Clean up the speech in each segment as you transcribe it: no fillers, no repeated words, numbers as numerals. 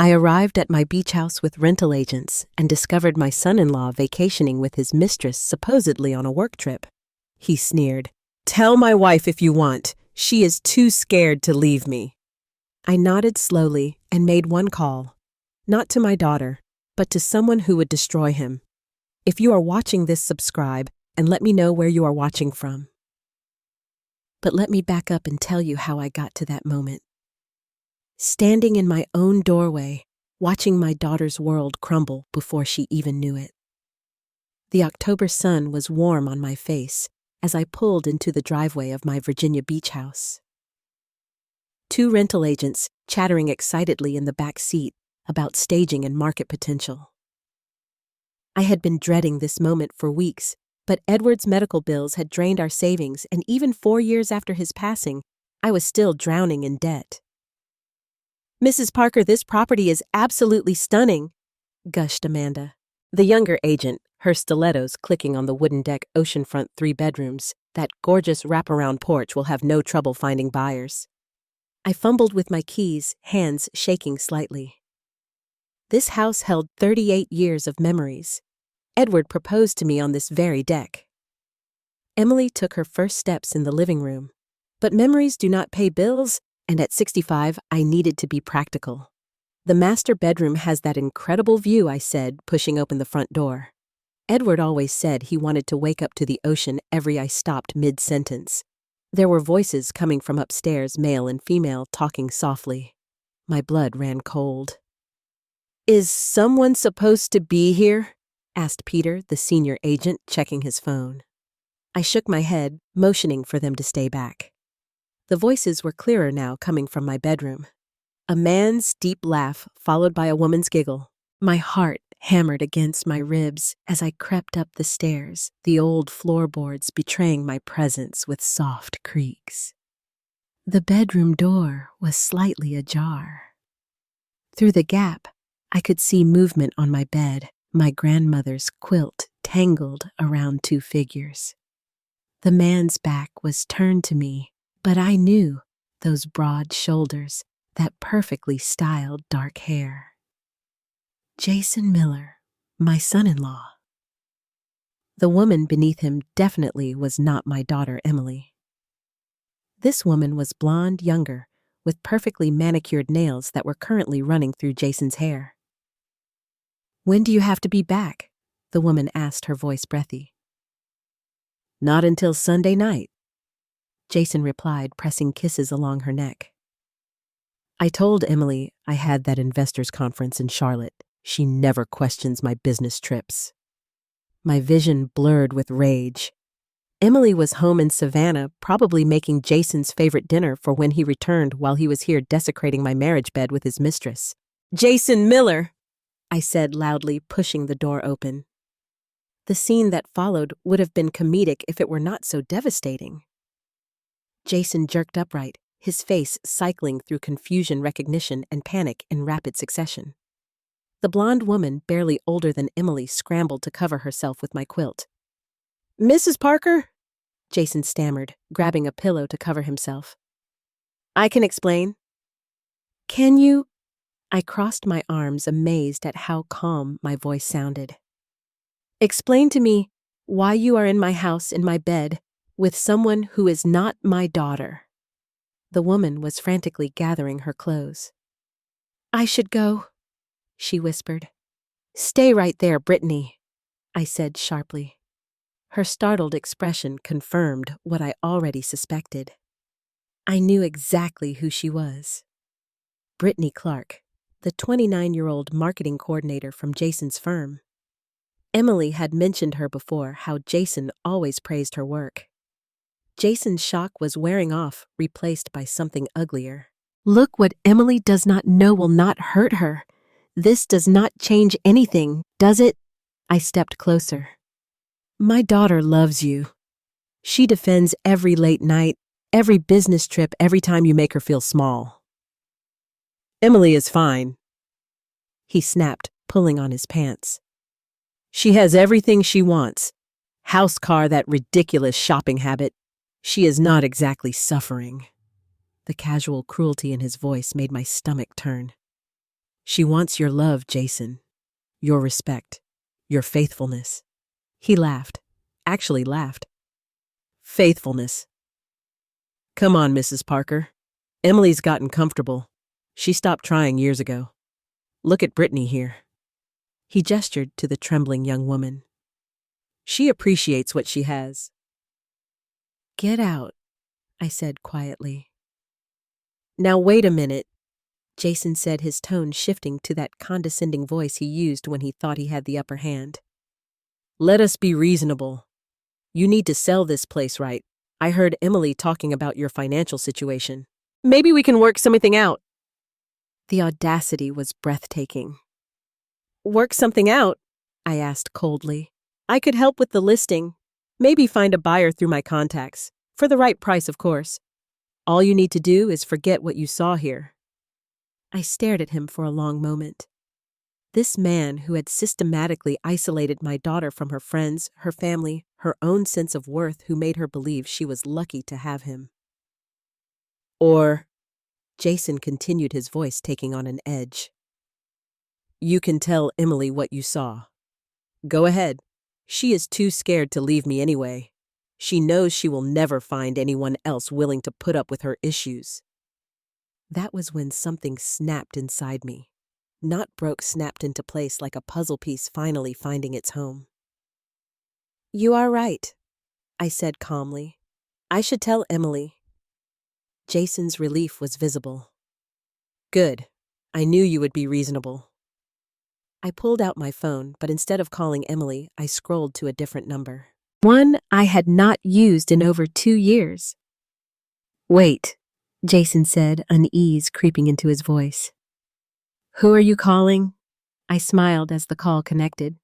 I arrived at my beach house with rental agents and discovered my son-in-law vacationing with his mistress, supposedly on a work trip. He sneered, "Tell my wife if you want. She is too scared to leave me." I nodded slowly and made one call, not to my daughter, but to someone who would destroy him. If you are watching this, subscribe and let me know where you are watching from. But let me back up and tell you how I got to that moment. Standing in my own doorway, watching my daughter's world crumble before she even knew it. The October sun was warm on my face as I pulled into the driveway of my Virginia beach house. Two rental agents chattering excitedly in the back seat about staging and market potential. I had been dreading this moment for weeks, but Edward's medical bills had drained our savings, and even 4 years after his passing, I was still drowning in debt. "Mrs. Parker, this property is absolutely stunning," gushed Amanda, the younger agent, her stilettos clicking on the wooden deck oceanfront 3 bedrooms. "That gorgeous wraparound porch will have no trouble finding buyers." I fumbled with my keys, hands shaking slightly. This house held 38 years of memories. Edward proposed to me on this very deck. Emily took her first steps in the living room. But memories do not pay bills, and at 65, I needed to be practical. "The master bedroom has that incredible view," I said, pushing open the front door. Edward always said he wanted to wake up to the ocean every I stopped mid-sentence. There were voices coming from upstairs, male and female, talking softly. My blood ran cold. "Is someone supposed to be here?" asked Peter, the senior agent, checking his phone. I shook my head, motioning for them to stay back. The voices were clearer now, coming from my bedroom. A man's deep laugh, followed by a woman's giggle. My heart hammered against my ribs as I crept up the stairs, the old floorboards betraying my presence with soft creaks. The bedroom door was slightly ajar. Through the gap, I could see movement on my bed, my grandmother's quilt tangled around 2 figures. The man's back was turned to me, but I knew those broad shoulders, that perfectly styled dark hair. Jason Miller, my son-in-law. The woman beneath him definitely was not my daughter Emily. This woman was blonde, younger, with perfectly manicured nails that were currently running through Jason's hair. "When do you have to be back?" the woman asked, her voice breathy. "Not until Sunday night," Jason replied, pressing kisses along her neck. I told Emily I had that investors conference in Charlotte. She never questions my business trips. My vision blurred with rage. Emily was home in Savannah, probably making Jason's favorite dinner for when he returned, while he was here desecrating my marriage bed with his mistress. "Jason Miller!" I said loudly, pushing the door open. The scene that followed would have been comedic if it were not so devastating. Jason jerked upright, his face cycling through confusion, recognition, and panic in rapid succession. The blonde woman, barely older than Emily, scrambled to cover herself with my quilt. "Mrs. Parker?" Jason stammered, grabbing a pillow to cover himself. "I can explain." "Can you?" I crossed my arms, amazed at how calm my voice sounded. "Explain to me why you are in my house, in my bed, with someone who is not my daughter." The woman was frantically gathering her clothes. "I should go," she whispered. "Stay right there, Brittany," I said sharply. Her startled expression confirmed what I already suspected. I knew exactly who she was. Brittany Clark, the 29-year-old marketing coordinator from Jason's firm. Emily had mentioned her before, how Jason always praised her work. Jason's shock was wearing off, replaced by something uglier. "Look, what Emily does not know will not hurt her. This does not change anything, does it?" I stepped closer. "My daughter loves you. She defends every late night, every business trip, every time you make her feel small." "Emily is fine," he snapped, pulling on his pants. "She has everything she wants. House, car, that ridiculous shopping habit. She is not exactly suffering." The casual cruelty in his voice made my stomach turn. She wants your love, Jason. Your respect. Your faithfulness. He laughed. Actually laughed. Faithfulness. Come on, Mrs. Parker. Emily's gotten comfortable. She stopped trying years ago. Look at Brittany here. He gestured to the trembling young woman. She appreciates what she has. Get out, I said quietly. Now wait a minute, Jason said, his tone shifting to that condescending voice he used when he thought he had the upper hand. Let us be reasonable. You need to sell this place right. I heard Emily talking about your financial situation. Maybe we can work something out. The audacity was breathtaking. Work something out? I asked coldly. I could help with the listing. Maybe find a buyer through my contacts. For the right price, of course. All you need to do is forget what you saw here. I stared at him for a long moment. This man who had systematically isolated my daughter from her friends, her family, her own sense of worth, who made her believe she was lucky to have him. Or, Jason continued, his voice taking on an edge. You can tell Emily what you saw. Go ahead. She is too scared to leave me anyway. She knows she will never find anyone else willing to put up with her issues. That was when something snapped inside me. Not broke, snapped into place like a puzzle piece finally finding its home. You are right, I said calmly. I should tell Emily. Jason's relief was visible. Good. I knew you would be reasonable. I pulled out my phone, but instead of calling Emily, I scrolled to a different number. One I had not used in over 2 years. Wait, Jason said, unease creeping into his voice. Who are you calling? I smiled as the call connected.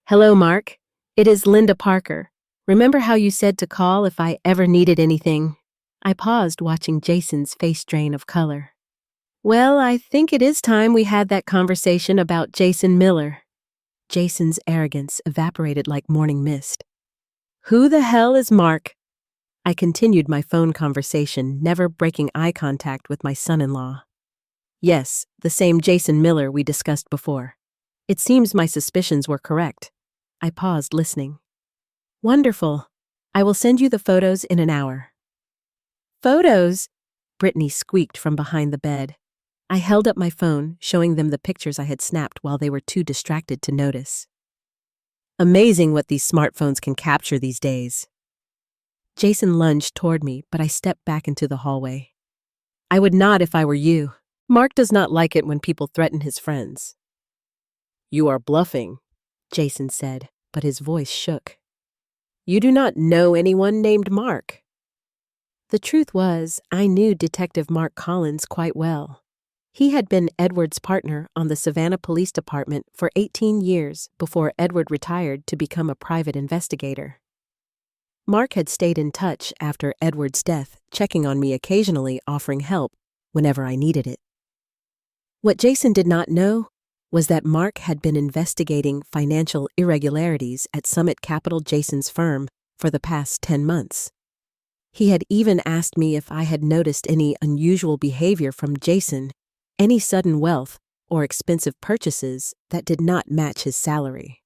Hello, Mark. It is Linda Parker. Remember how you said to call if I ever needed anything? I paused, watching Jason's face drain of color. Well, I think it is time we had that conversation about Jason Miller. Jason's arrogance evaporated like morning mist. Who the hell is Mark? I continued my phone conversation, never breaking eye contact with my son-in-law. Yes, the same Jason Miller we discussed before. It seems my suspicions were correct. I paused, listening. Wonderful. I will send you the photos in an hour. Photos? Brittany squeaked from behind the bed. I held up my phone, showing them the pictures I had snapped while they were too distracted to notice. Amazing what these smartphones can capture these days. Jason lunged toward me, but I stepped back into the hallway. I would not if I were you. Mark does not like it when people threaten his friends. You are bluffing, Jason said, but his voice shook. You do not know anyone named Mark. The truth was, I knew Detective Mark Collins quite well. He had been Edward's partner on the Savannah Police Department for 18 years before Edward retired to become a private investigator. Mark had stayed in touch after Edward's death, checking on me occasionally, offering help whenever I needed it. What Jason did not know was that Mark had been investigating financial irregularities at Summit Capital, Jason's firm, for the past 10 months. He had even asked me if I had noticed any unusual behavior from Jason, any sudden wealth or expensive purchases that did not match his salary.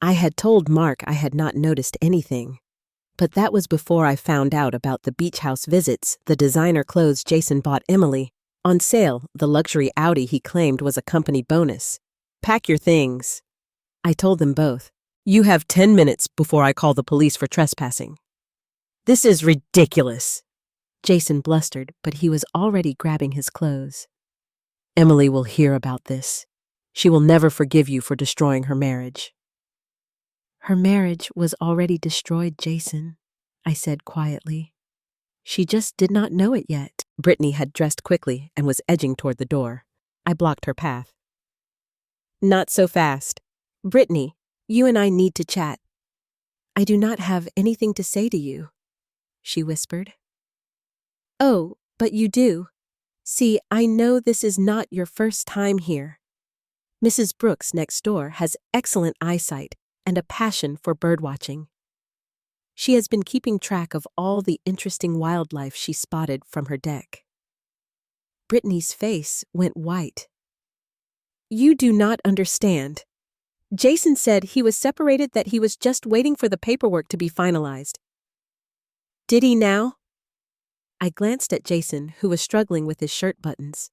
I had told Mark I had not noticed anything, but that was before I found out about the beach house visits, the designer clothes Jason bought Emily, on sale, the luxury Audi he claimed was a company bonus. Pack your things. I told them both. You have 10 minutes before I call the police for trespassing. This is ridiculous. Jason blustered, but he was already grabbing his clothes. Emily will hear about this. She will never forgive you for destroying her marriage. Her marriage was already destroyed, Jason, I said quietly. She just did not know it yet. Brittany had dressed quickly and was edging toward the door. I blocked her path. Not so fast. Brittany, you and I need to chat. I do not have anything to say to you, she whispered. Oh, but you do. See, I know this is not your first time here. Mrs. Brooks next door has excellent eyesight and a passion for birdwatching. She has been keeping track of all the interesting wildlife she spotted from her deck. Brittany's face went white. You do not understand. Jason said he was separated, that he was just waiting for the paperwork to be finalized. Did he now? I glanced at Jason, who was struggling with his shirt buttons.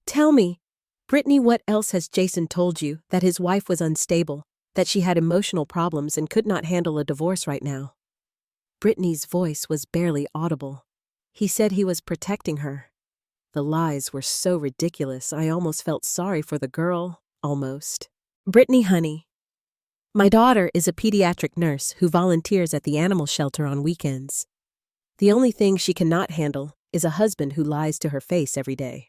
Tell me, Brittany, what else has Jason told you? That his wife was unstable, that she had emotional problems and could not handle a divorce right now. Brittany's voice was barely audible. He said he was protecting her. The lies were so ridiculous, I almost felt sorry for the girl, almost. Brittany, honey. My daughter is a pediatric nurse who volunteers at the animal shelter on weekends. The only thing she cannot handle is a husband who lies to her face every day.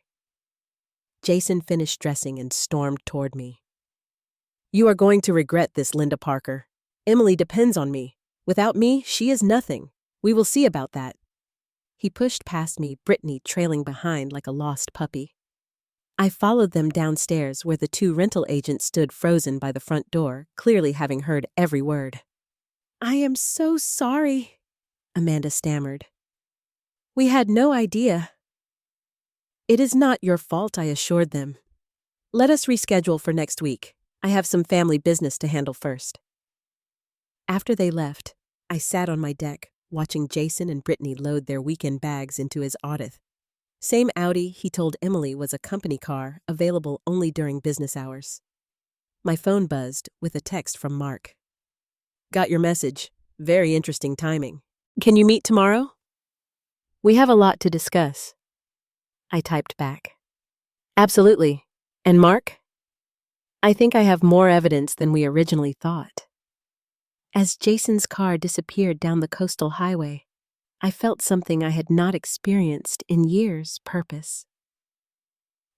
Jason finished dressing and stormed toward me. You are going to regret this, Linda Parker. Emily depends on me. Without me, she is nothing. We will see about that. He pushed past me, Brittany trailing behind like a lost puppy. I followed them downstairs where the two rental agents stood frozen by the front door, clearly having heard every word. I am so sorry, Amanda stammered. We had no idea. It is not your fault, I assured them. Let us reschedule for next week. I have some family business to handle first. After they left, I sat on my deck, watching Jason and Brittany load their weekend bags into his Audi. Same Audi he told Emily was a company car, available only during business hours. My phone buzzed with a text from Mark. Got your message. Very interesting timing. Can you meet tomorrow? We have a lot to discuss. I typed back. Absolutely. And Mark? I think I have more evidence than we originally thought. As Jason's car disappeared down the coastal highway, I felt something I had not experienced in years. Purpose.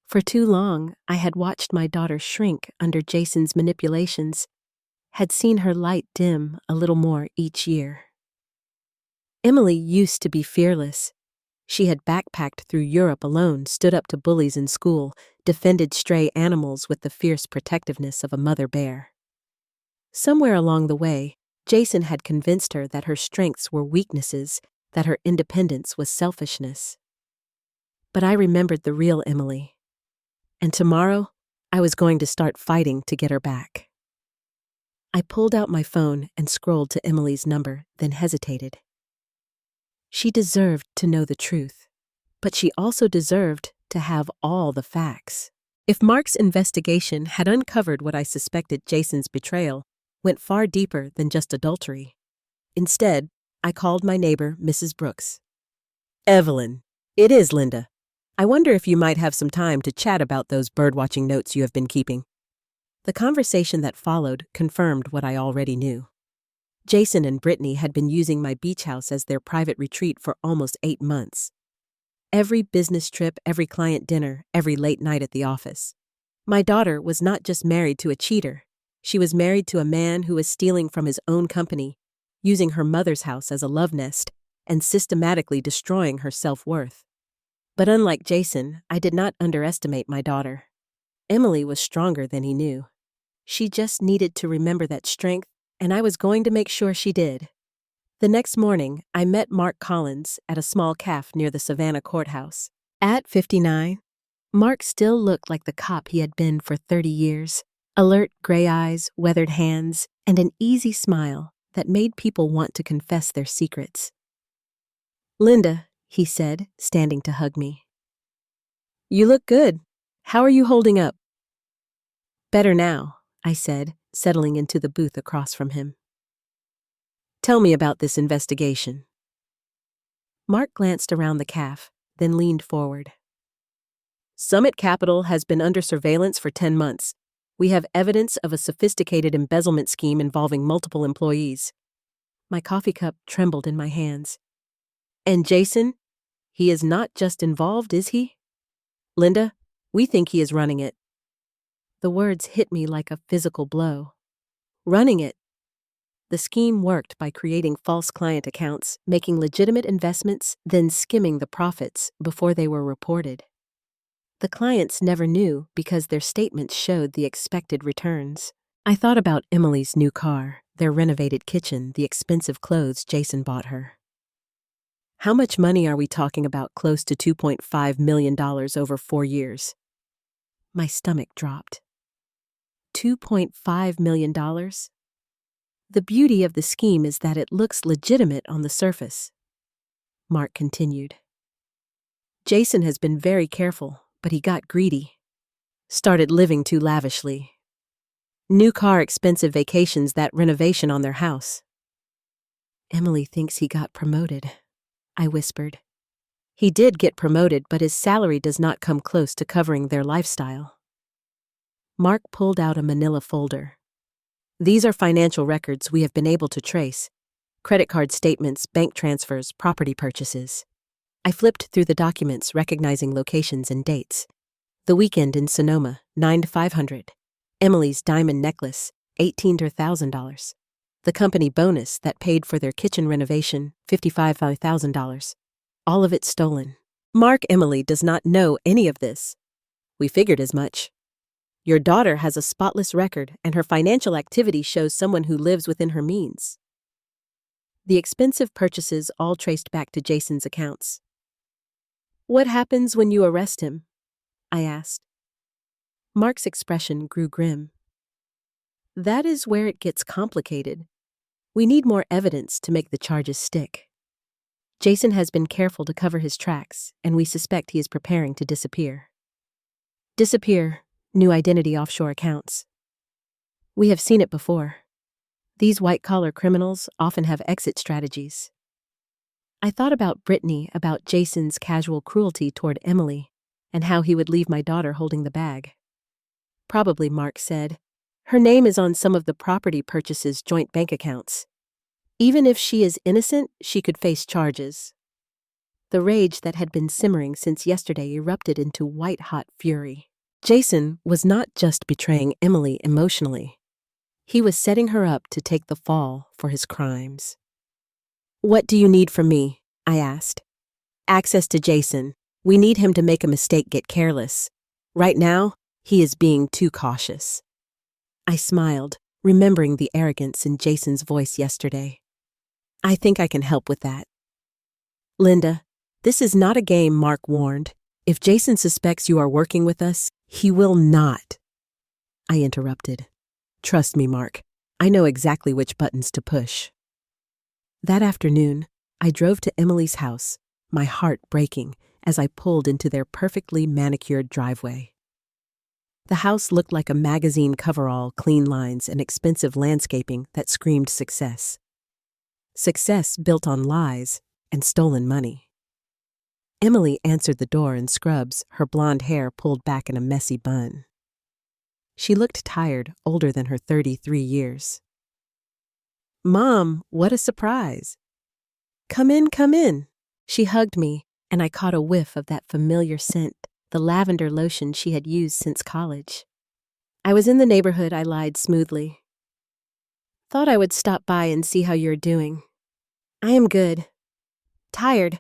For too long, I had watched my daughter shrink under Jason's manipulations, had seen her light dim a little more each year. Emily used to be fearless. She had backpacked through Europe alone, stood up to bullies in school, defended stray animals with the fierce protectiveness of a mother bear. Somewhere along the way, Jason had convinced her that her strengths were weaknesses, that her independence was selfishness. But I remembered the real Emily. And tomorrow, I was going to start fighting to get her back. I pulled out my phone and scrolled to Emily's number, then hesitated. She deserved to know the truth, but she also deserved to have all the facts. If Mark's investigation had uncovered what I suspected, Jason's betrayal went far deeper than just adultery. Instead, I called my neighbor, Mrs. Brooks. Evelyn, it is Linda. I wonder if you might have some time to chat about those birdwatching notes you have been keeping. The conversation that followed confirmed what I already knew. Jason and Brittany had been using my beach house as their private retreat for almost 8 months. Every business trip, every client dinner, every late night at the office. My daughter was not just married to a cheater. She was married to a man who was stealing from his own company, using her mother's house as a love nest, and systematically destroying her self-worth. But unlike Jason, I did not underestimate my daughter. Emily was stronger than he knew. She just needed to remember that strength, and I was going to make sure she did. The next morning, I met Mark Collins at a small cafe near the Savannah courthouse. At 59, Mark still looked like the cop he had been for 30 years. Alert gray eyes, weathered hands, and an easy smile that made people want to confess their secrets. Linda, he said, standing to hug me. You look good. How are you holding up? Better now, I said, settling into the booth across from him. Tell me about this investigation. Mark glanced around the cafe, then leaned forward. Summit Capital has been under surveillance for 10 months. We have evidence of a sophisticated embezzlement scheme involving multiple employees. My coffee cup trembled in my hands. And Jason? He is not just involved, is he? Linda, we think he is running it. The words hit me like a physical blow. Running it. The scheme worked by creating false client accounts, making legitimate investments, then skimming the profits before they were reported. The clients never knew because their statements showed the expected returns. I thought about Emily's new car, their renovated kitchen, the expensive clothes Jason bought her. How much money are we talking about? Close to $2.5 million over 4 years. My stomach dropped. $2.5 million? The beauty of the scheme is that it looks legitimate on the surface. Mark continued. Jason has been very careful, but he got greedy. Started living too lavishly. New car, expensive vacations, that renovation on their house. Emily thinks he got promoted, I whispered. He did get promoted, but his salary does not come close to covering their lifestyle. Mark pulled out a manila folder. These are financial records we have been able to trace. Credit card statements, bank transfers, property purchases. I flipped through the documents, recognizing locations and dates. The weekend in Sonoma, $9 to $500. Emily's diamond necklace, $18 to $1,000. The company bonus that paid for their kitchen renovation, $55,000. All of it stolen. Mark, Emily does not know any of this. We figured as much. Your daughter has a spotless record, and her financial activity shows someone who lives within her means. The expensive purchases all traced back to Jason's accounts. What happens when you arrest him? I asked. Mark's expression grew grim. That is where it gets complicated. We need more evidence to make the charges stick. Jason has been careful to cover his tracks, and we suspect he is preparing to disappear. Disappear, new identity offshore accounts. We have seen it before. These white-collar criminals often have exit strategies. I thought about Brittany, about Jason's casual cruelty toward Emily, and how he would leave my daughter holding the bag. Probably, Mark said. Her name is on some of the property purchases' joint bank accounts. Even if she is innocent, she could face charges. The rage that had been simmering since yesterday erupted into white-hot fury. Jason was not just betraying Emily emotionally. He was setting her up to take the fall for his crimes. What do you need from me? I asked. Access to Jason. We need him to make a mistake, get careless. Right now, he is being too cautious. I smiled, remembering the arrogance in Jason's voice yesterday. I think I can help with that. Linda, this is not a game, Mark warned. If Jason suspects you are working with us, he will not. I interrupted. Trust me, Mark. I know exactly which buttons to push. That afternoon, I drove to Emily's house, my heart breaking as I pulled into their perfectly manicured driveway. The house looked like a magazine coverall, clean lines, and expensive landscaping that screamed success. Success built on lies and stolen money. Emily answered the door in scrubs, her blonde hair pulled back in a messy bun. She looked tired, older than her 33 years. Mom, what a surprise. Come in, come in. She hugged me, and I caught a whiff of that familiar scent, the lavender lotion she had used since college. I was in the neighborhood, I lied smoothly. Thought I would stop by and see how you're doing. I am good. Tired.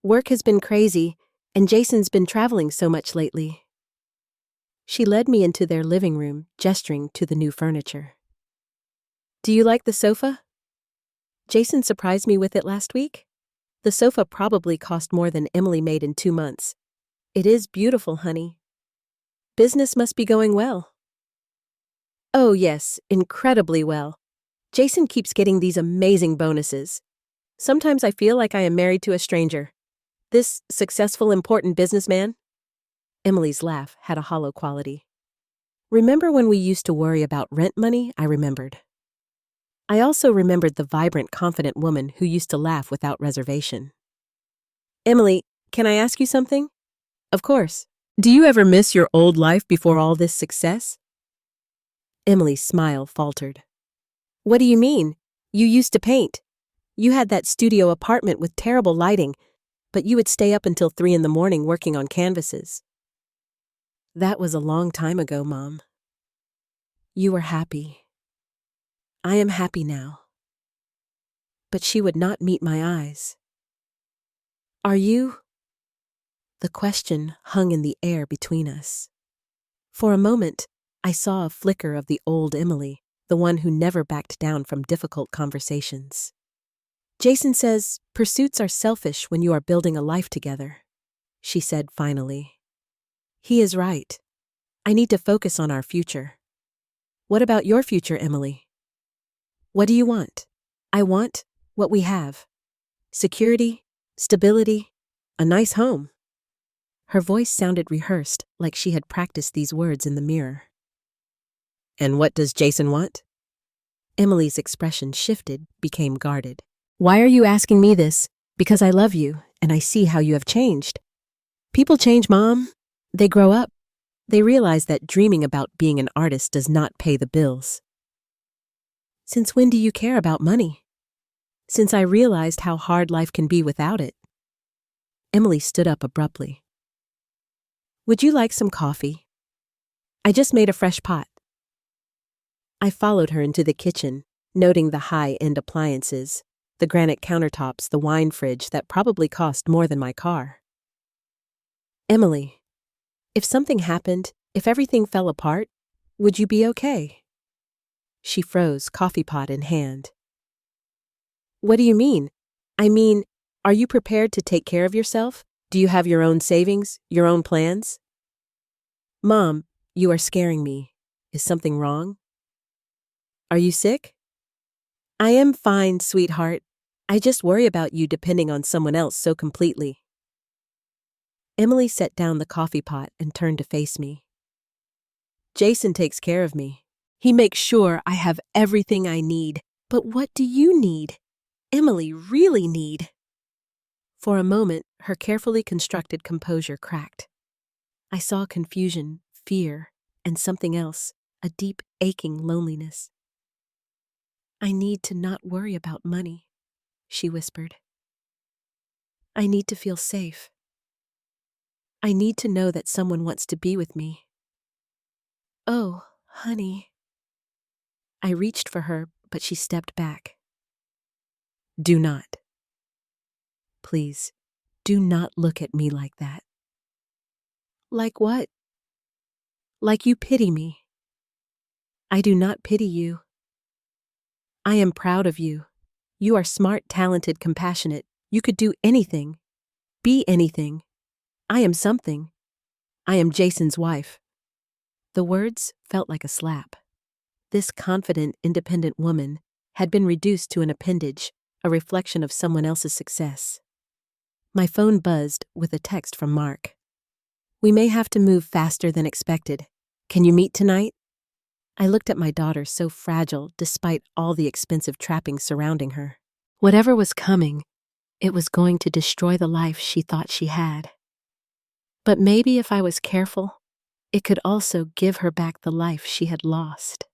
Work has been crazy, and Jason's been traveling so much lately. She led me into their living room, gesturing to the new furniture. Do you like the sofa? Jason surprised me with it last week. The sofa probably cost more than Emily made in 2 months. It is beautiful, honey. Business must be going well. Oh yes, incredibly well. Jason keeps getting these amazing bonuses. Sometimes I feel like I am married to a stranger. This successful, important businessman? Emily's laugh had a hollow quality. Remember when we used to worry about rent money? I remembered. I also remembered the vibrant, confident woman who used to laugh without reservation. Emily, can I ask you something? Of course. Do you ever miss your old life before all this success? Emily's smile faltered. What do you mean? You used to paint. You had that studio apartment with terrible lighting, but you would stay up until 3 in the morning working on canvases. That was a long time ago, Mom. You were happy. I am happy now. But she would not meet my eyes. Are you? The question hung in the air between us. For a moment, I saw a flicker of the old Emily, the one who never backed down from difficult conversations. Jason says, pursuits are selfish when you are building a life together, she said finally. He is right. I need to focus on our future. What about your future, Emily? What do you want? I want what we have. Security, stability, a nice home. Her voice sounded rehearsed, like she had practiced these words in the mirror. And what does Jason want? Emily's expression shifted, became guarded. Why are you asking me this? Because I love you, and I see how you have changed. People change, Mom. They grow up. They realize that dreaming about being an artist does not pay the bills. Since when do you care about money? Since I realized how hard life can be without it. Emily stood up abruptly. Would you like some coffee? I just made a fresh pot. I followed her into the kitchen, noting the high-end appliances, the granite countertops, the wine fridge that probably cost more than my car. Emily, if something happened, if everything fell apart, would you be okay? She froze, coffee pot in hand. What do you mean? I mean, are you prepared to take care of yourself? Do you have your own savings, your own plans? Mom, you are scaring me. Is something wrong? Are you sick? I am fine, sweetheart. I just worry about you depending on someone else so completely. Emily set down the coffee pot and turned to face me. Jason takes care of me. He makes sure I have everything I need. But what do you need? Emily really need? For a moment, her carefully constructed composure cracked. I saw confusion, fear, and something else, a deep, aching loneliness. I need to not worry about money, she whispered. I need to feel safe. I need to know that someone wants to be with me. Oh, honey. I reached for her, but she stepped back. Do not. Please, do not look at me like that. Like what? Like you pity me. I do not pity you. I am proud of you. You are smart, talented, compassionate. You could do anything. Be anything. I am something. I am Jason's wife. The words felt like a slap. This confident, independent woman had been reduced to an appendage, a reflection of someone else's success. My phone buzzed with a text from Mark. We may have to move faster than expected. Can you meet tonight? I looked at my daughter, so fragile despite all the expensive trappings surrounding her. Whatever was coming, it was going to destroy the life she thought she had. But maybe if I was careful, it could also give her back the life she had lost.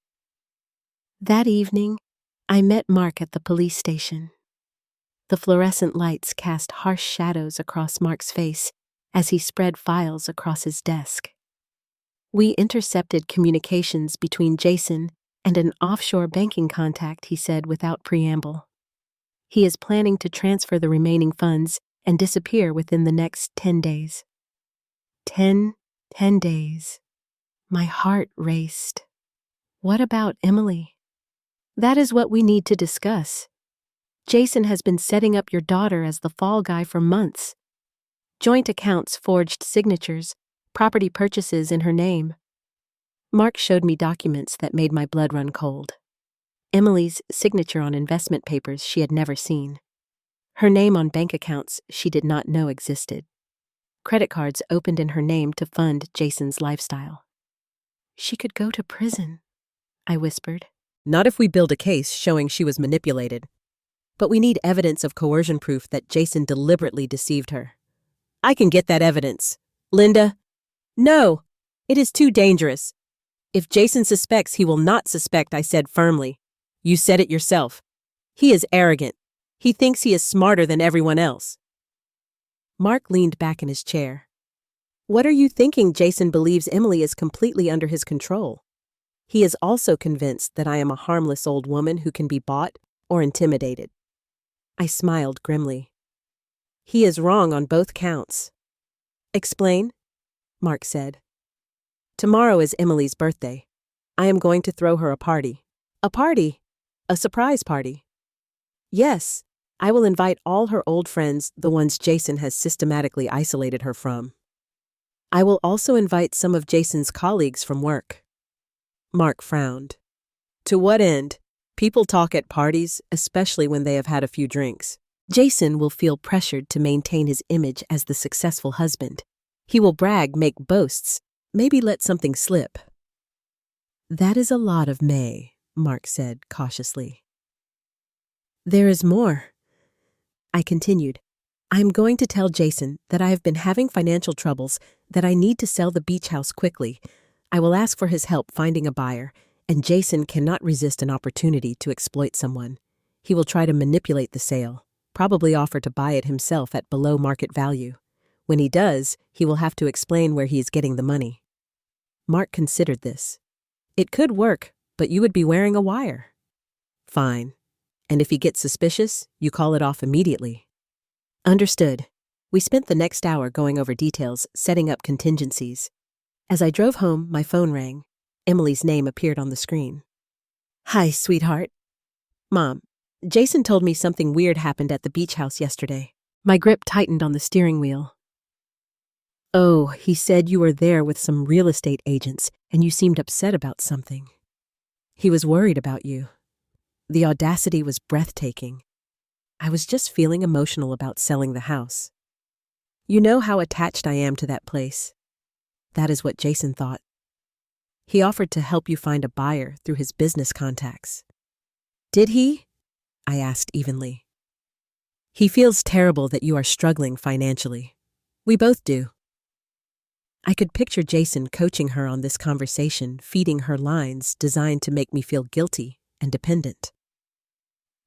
That evening, I met Mark at the police station. The fluorescent lights cast harsh shadows across Mark's face as he spread files across his desk. We intercepted communications between Jason and an offshore banking contact, he said without preamble. He is planning to transfer the remaining funds and disappear within the next 10 days. 10 days. My heart raced. What about Emily? That is what we need to discuss. Jason has been setting up your daughter as the fall guy for months. Joint accounts, forged signatures, property purchases in her name. Mark showed me documents that made my blood run cold. Emily's signature on investment papers she had never seen. Her name on bank accounts she did not know existed. Credit cards opened in her name to fund Jason's lifestyle. She could go to prison, I whispered. Not if we build a case showing she was manipulated. But we need evidence of coercion proof that Jason deliberately deceived her. I can get that evidence. Linda? No, it is too dangerous. If Jason suspects, he will not suspect, I said firmly. You said it yourself. He is arrogant. He thinks he is smarter than everyone else. Mark leaned back in his chair. What are you thinking? Jason believes Emily is completely under his control. He is also convinced that I am a harmless old woman who can be bought or intimidated. I smiled grimly. He is wrong on both counts. Explain, Mark said. Tomorrow is Emily's birthday. I am going to throw her a party. A party? A surprise party. Yes, I will invite all her old friends, the ones Jason has systematically isolated her from. I will also invite some of Jason's colleagues from work. Mark frowned. To what end? People talk at parties, especially when they have had a few drinks. Jason will feel pressured to maintain his image as the successful husband. He will brag, make boasts, maybe let something slip. That is a lot of May, Mark said cautiously. There is more. I continued. I am going to tell Jason that I have been having financial troubles, that I need to sell the beach house quickly. I will ask for his help finding a buyer, and Jason cannot resist an opportunity to exploit someone. He will try to manipulate the sale, probably offer to buy it himself at below market value. When he does, he will have to explain where he is getting the money. Mark considered this. It could work, but you would be wearing a wire. Fine. And if he gets suspicious, you call it off immediately. Understood. We spent the next hour going over details, setting up contingencies. As I drove home, my phone rang. Emily's name appeared on the screen. Hi, sweetheart. Mom, Jason told me something weird happened at the beach house yesterday. My grip tightened on the steering wheel. Oh, he said you were there with some real estate agents and you seemed upset about something. He was worried about you. The audacity was breathtaking. I was just feeling emotional about selling the house. You know how attached I am to that place. That is what Jason thought. He offered to help you find a buyer through his business contacts. Did he? I asked evenly. He feels terrible that you are struggling financially. We both do. I could picture Jason coaching her on this conversation, feeding her lines designed to make me feel guilty and dependent.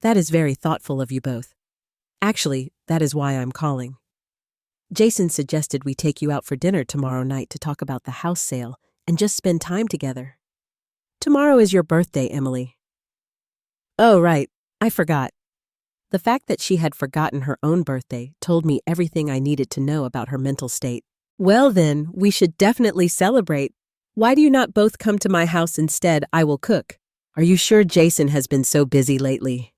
That is very thoughtful of you both. Actually, that is why I'm calling. Jason suggested we take you out for dinner tomorrow night to talk about the house sale and just spend time together. Tomorrow is your birthday, Emily. Oh, right. I forgot. The fact that she had forgotten her own birthday told me everything I needed to know about her mental state. Well then, we should definitely celebrate. Why do you not both come to my house instead? I will cook. Are you sure Jason has been so busy lately?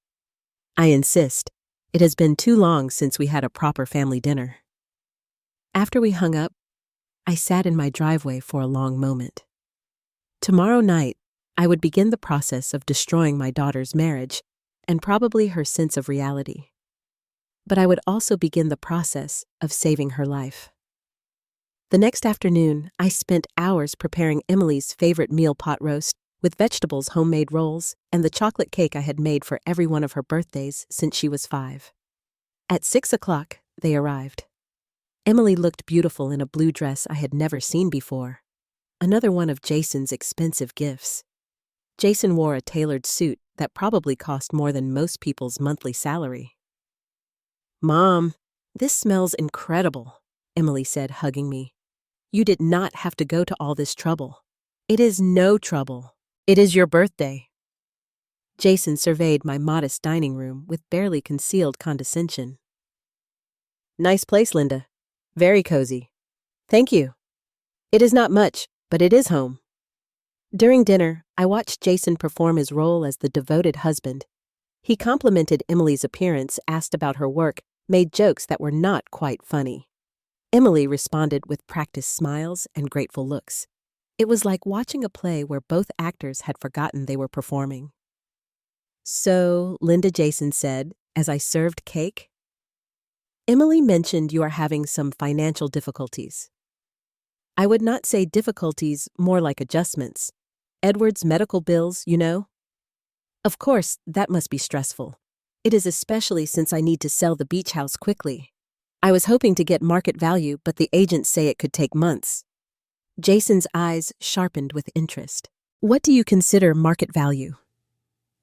I insist. It has been too long since we had a proper family dinner. After we hung up, I sat in my driveway for a long moment. Tomorrow night, I would begin the process of destroying my daughter's marriage and probably her sense of reality. But I would also begin the process of saving her life. The next afternoon, I spent hours preparing Emily's favorite meal pot roast with vegetables, homemade rolls, and the chocolate cake I had made for every one of her birthdays since she was 5. At 6 o'clock, they arrived. Emily looked beautiful in a blue dress I had never seen before, another one of Jason's expensive gifts. Jason wore a tailored suit that probably cost more than most people's monthly salary. Mom, this smells incredible, Emily said, hugging me. You did not have to go to all this trouble. It is no trouble. It is your birthday. Jason surveyed my modest dining room with barely concealed condescension. Nice place, Linda. Very cozy. Thank you. It is not much, but it is home. During dinner, I watched Jason perform his role as the devoted husband. He complimented Emily's appearance, asked about her work, made jokes that were not quite funny. Emily responded with practiced smiles and grateful looks. It was like watching a play where both actors had forgotten they were performing. So, Linda, Jason said, as I served cake, Emily mentioned you are having some financial difficulties. I would not say difficulties, more like adjustments. Edward's medical bills, you know? Of course, that must be stressful. It is especially since I need to sell the beach house quickly. I was hoping to get market value, but the agents say it could take months. Jason's eyes sharpened with interest. What do you consider market value?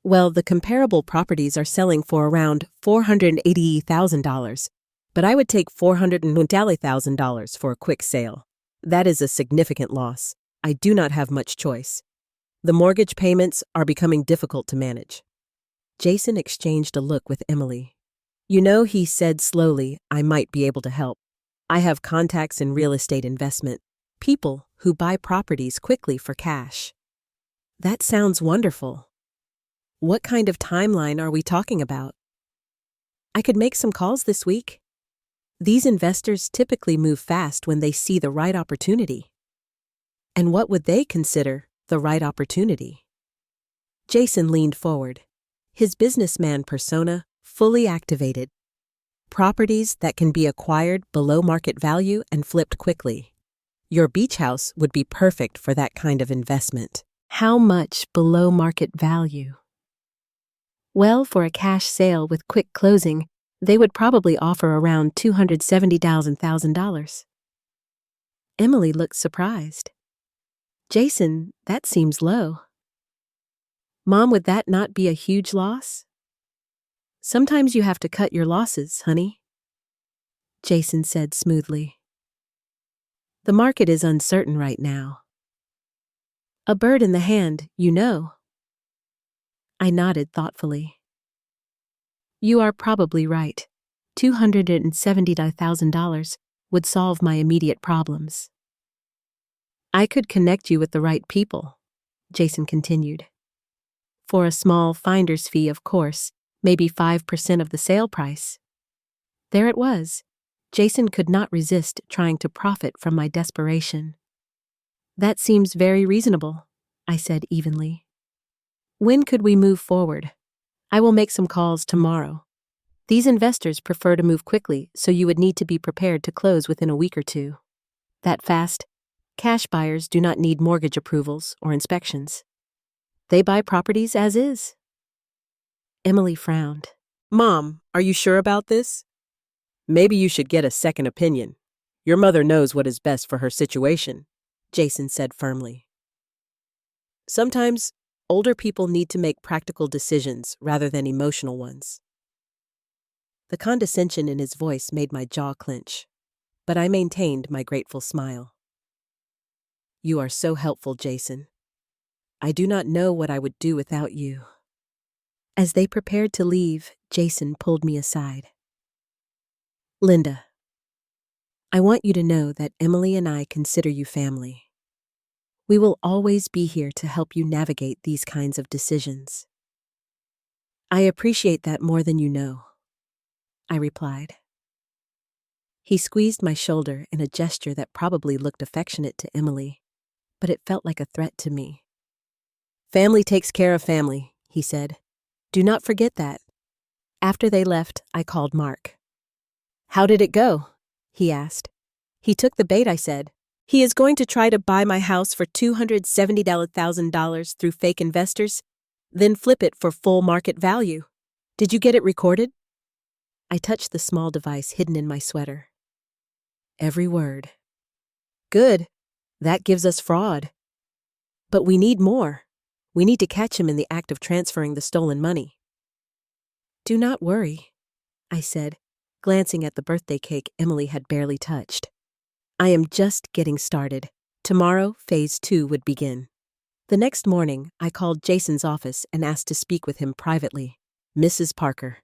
Well, the comparable properties are selling for around $480,000, but I would take $420,000 for a quick sale. That is a significant loss. I do not have much choice. The mortgage payments are becoming difficult to manage. Jason exchanged a look with Emily. You know, he said slowly, I might be able to help. I have contacts in real estate investment, people who buy properties quickly for cash. That sounds wonderful. What kind of timeline are we talking about? I could make some calls this week. These investors typically move fast when they see the right opportunity. And what would they consider the right opportunity? Jason leaned forward, his businessman persona fully activated. Properties that can be acquired below market value and flipped quickly. Your beach house would be perfect for that kind of investment. How much below market value? Well, for a cash sale with quick closing, they would probably offer around $270,000. Emily looked surprised. Jason, that seems low. Mom, would that not be a huge loss? Sometimes you have to cut your losses, honey, Jason said smoothly. The market is uncertain right now. A bird in the hand, you know. I nodded thoughtfully. You are probably right. $270,000 would solve my immediate problems. I could connect you with the right people, Jason continued. For a small finder's fee, of course, maybe 5% of the sale price. There it was. Jason could not resist trying to profit from my desperation. That seems very reasonable, I said evenly. When could we move forward? I will make some calls tomorrow. These investors prefer to move quickly, so you would need to be prepared to close within a week or two. That fast? Cash buyers do not need mortgage approvals or inspections. They buy properties as is. Emily frowned. Mom, are you sure about this? Maybe you should get a second opinion. Your mother knows what is best for her situation, Jason said firmly. Sometimes, older people need to make practical decisions rather than emotional ones. The condescension in his voice made my jaw clench, but I maintained my grateful smile. You are so helpful, Jason. I do not know what I would do without you. As they prepared to leave, Jason pulled me aside. Linda, I want you to know that Emily and I consider you family. We will always be here to help you navigate these kinds of decisions. I appreciate that more than you know, I replied. He squeezed my shoulder in a gesture that probably looked affectionate to Emily, but it felt like a threat to me. Family takes care of family, he said. Do not forget that. After they left, I called Mark. How did it go? He asked. He took the bait, I said. He is going to try to buy my house for $270,000 through fake investors, then flip it for full market value. Did you get it recorded? I touched the small device hidden in my sweater. Every word. Good. That gives us fraud. But we need more. We need to catch him in the act of transferring the stolen money. Do not worry, I said, glancing at the birthday cake Emily had barely touched. I am just getting started. Tomorrow, phase 2 would begin. The next morning, I called Jason's office and asked to speak with him privately. Mrs. Parker.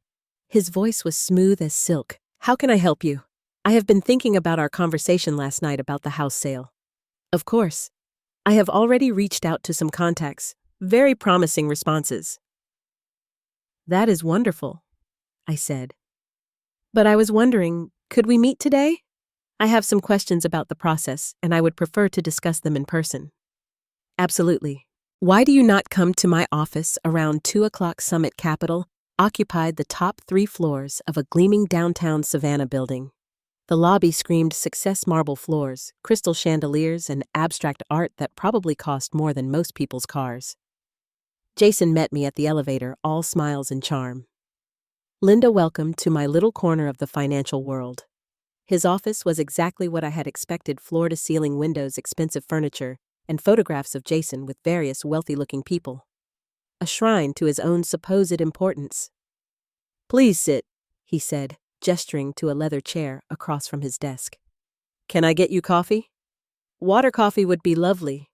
His voice was smooth as silk. How can I help you? I have been thinking about our conversation last night about the house sale. Of course. I have already reached out to some contacts. Very promising responses. That is wonderful, I said. But I was wondering, could we meet today? I have some questions about the process, and I would prefer to discuss them in person. Absolutely. Why do you not come to my office around 2 o'clock? Summit Capital occupied the top 3 floors of a gleaming downtown Savannah building. The lobby screamed success: marble floors, crystal chandeliers, and abstract art that probably cost more than most people's cars. Jason met me at the elevator, all smiles and charm. Linda, welcome to my little corner of the financial world. His office was exactly what I had expected: floor-to-ceiling windows, expensive furniture, and photographs of Jason with various wealthy-looking people. A shrine to his own supposed importance. Please sit, he said, gesturing to a leather chair across from his desk. Can I get you coffee? Water coffee would be lovely.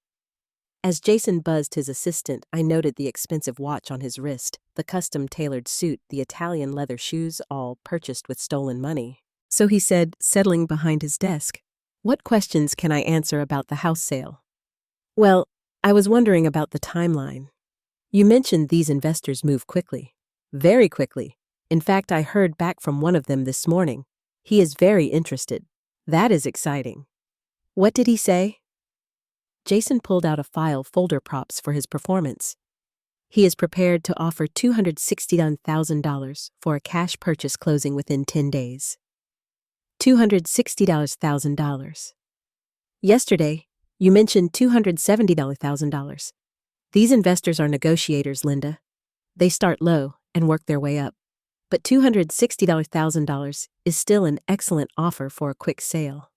As Jason buzzed his assistant, I noted the expensive watch on his wrist, the custom-tailored suit, the Italian leather shoes, all purchased with stolen money. So he said, settling behind his desk, "What questions can I answer about the house sale?" Well, I was wondering about the timeline. You mentioned these investors move quickly. Very quickly. In fact, I heard back from one of them this morning. He is very interested. That is exciting. What did he say? Jason pulled out a file folder props for his performance. He is prepared to offer $260,000 for a cash purchase closing within 10 days. $260,000. Yesterday, you mentioned $270,000. These investors are negotiators, Linda. They start low and work their way up. But $260,000 is still an excellent offer for a quick sale.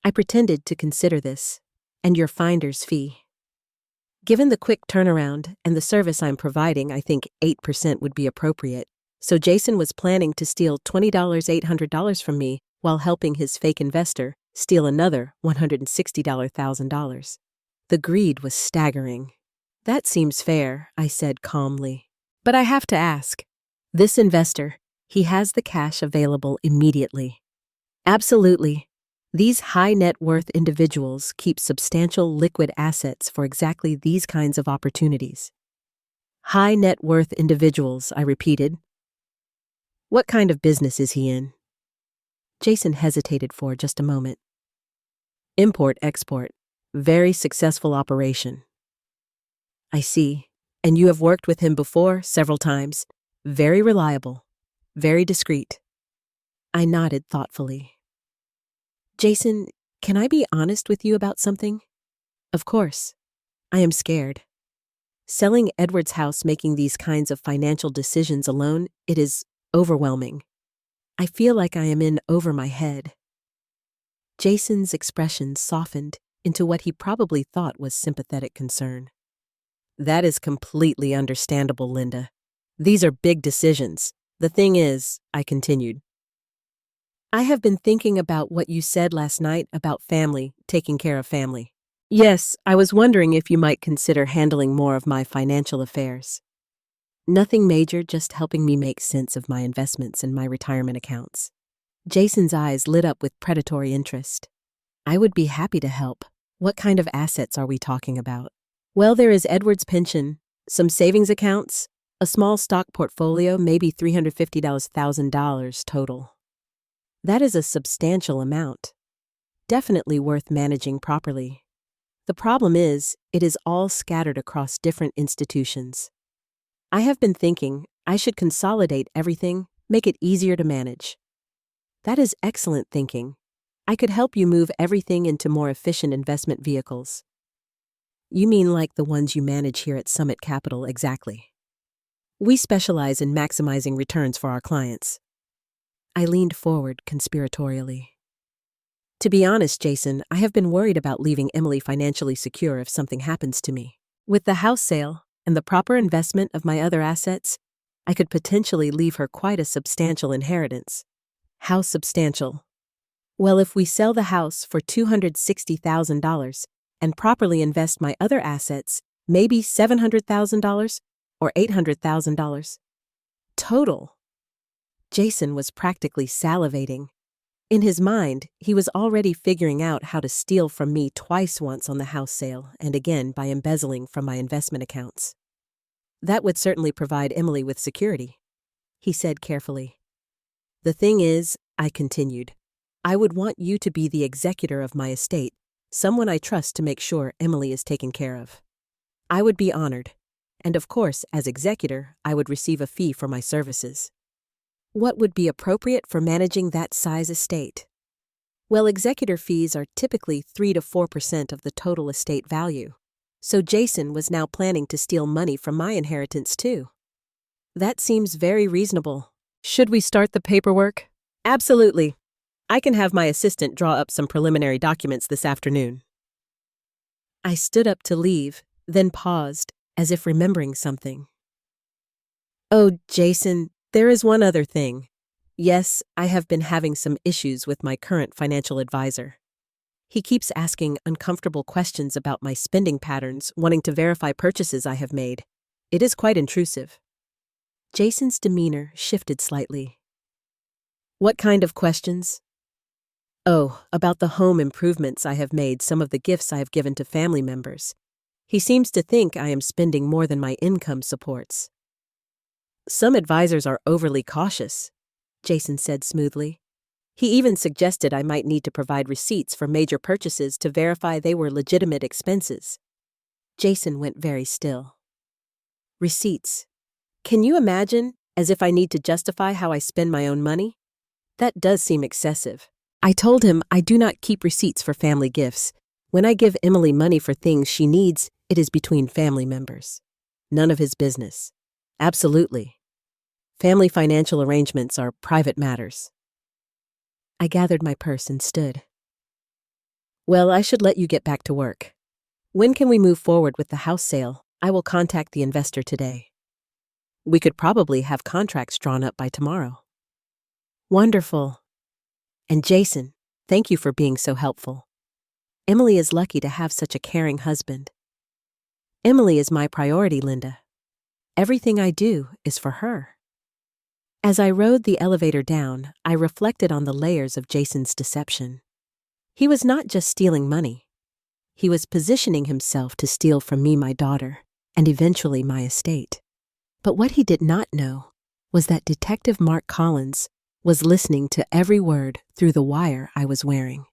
I pretended to consider this, and your finder's fee. Given the quick turnaround and the service I'm providing, I think 8% would be appropriate. So Jason was planning to steal $800 from me while helping his fake investor steal another $160,000. The greed was staggering. That seems fair, I said calmly. But I have to ask. This investor, he has the cash available immediately. Absolutely. These high net worth individuals keep substantial liquid assets for exactly these kinds of opportunities. High net worth individuals, I repeated. What kind of business is he in? Jason hesitated for just a moment. Import-export. Very successful operation. I see. And you have worked with him before, several times. Very reliable. Very discreet. I nodded thoughtfully. Jason, can I be honest with you about something? Of course. I am scared. Selling Edward's house, making these kinds of financial decisions alone, it is overwhelming. I feel like I am in over my head. Jason's expression softened into what he probably thought was sympathetic concern. That is completely understandable, Linda. These are big decisions. The thing is, I continued, I have been thinking about what you said last night about family, taking care of family. Yes, I was wondering if you might consider handling more of my financial affairs. Nothing major, just helping me make sense of my investments and my retirement accounts. Jason's eyes lit up with predatory interest. I would be happy to help. What kind of assets are we talking about? Well, there is Edward's pension, some savings accounts, a small stock portfolio, maybe $350,000 total. That is a substantial amount. Definitely worth managing properly. The problem is, it is all scattered across different institutions. I have been thinking I should consolidate everything, make it easier to manage. That is excellent thinking. I could help you move everything into more efficient investment vehicles. You mean like the ones you manage here at Summit Capital, exactly. We specialize in maximizing returns for our clients. I leaned forward conspiratorially. To be honest, Jason, I have been worried about leaving Emily financially secure if something happens to me. With the house sale and the proper investment of my other assets, I could potentially leave her quite a substantial inheritance. How substantial? Well, if we sell the house for $260,000 and properly invest my other assets, maybe $700,000 or $800,000. Total. Jason was practically salivating. In his mind, he was already figuring out how to steal from me twice, once on the house sale and again by embezzling from my investment accounts. That would certainly provide Emily with security, he said carefully. The thing is, I continued, I would want you to be the executor of my estate, someone I trust to make sure Emily is taken care of. I would be honored, and of course, as executor, I would receive a fee for my services. What would be appropriate for managing that size estate? Well, executor fees are typically 3 to 4% of the total estate value. So Jason was now planning to steal money from my inheritance too. That seems very reasonable. Should we start the paperwork? Absolutely. I can have my assistant draw up some preliminary documents this afternoon. I stood up to leave, then paused, as if remembering something. Oh, Jason, there is one other thing. Yes, I have been having some issues with my current financial advisor. He keeps asking uncomfortable questions about my spending patterns, wanting to verify purchases I have made. It is quite intrusive. Jason's demeanor shifted slightly. What kind of questions? Oh, about the home improvements I have made, some of the gifts I have given to family members. He seems to think I am spending more than my income supports. Some advisors are overly cautious, Jason said smoothly. He even suggested I might need to provide receipts for major purchases to verify they were legitimate expenses. Jason went very still. Receipts. Can you imagine? As if I need to justify how I spend my own money? That does seem excessive. I told him I do not keep receipts for family gifts. When I give Emily money for things she needs, it is between family members. None of his business. Absolutely. Family financial arrangements are private matters. I gathered my purse and stood. Well, I should let you get back to work. When can we move forward with the house sale? I will contact the investor today. We could probably have contracts drawn up by tomorrow. Wonderful. And Jason, thank you for being so helpful. Emily is lucky to have such a caring husband. Emily is my priority, Linda. Everything I do is for her. As I rode the elevator down, I reflected on the layers of Jason's deception. He was not just stealing money. He was positioning himself to steal from me my daughter, and eventually my estate. But what he did not know was that Detective Mark Collins was listening to every word through the wire I was wearing.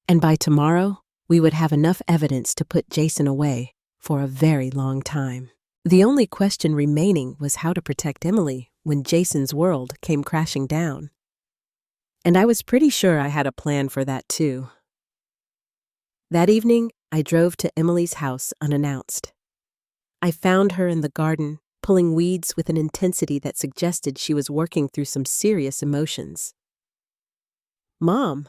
And by tomorrow, we would have enough evidence to put Jason away for a very long time. The only question remaining was how to protect Emily when Jason's world came crashing down. And I was pretty sure I had a plan for that too. That evening, I drove to Emily's house unannounced. I found her in the garden, pulling weeds with an intensity that suggested she was working through some serious emotions. Mom.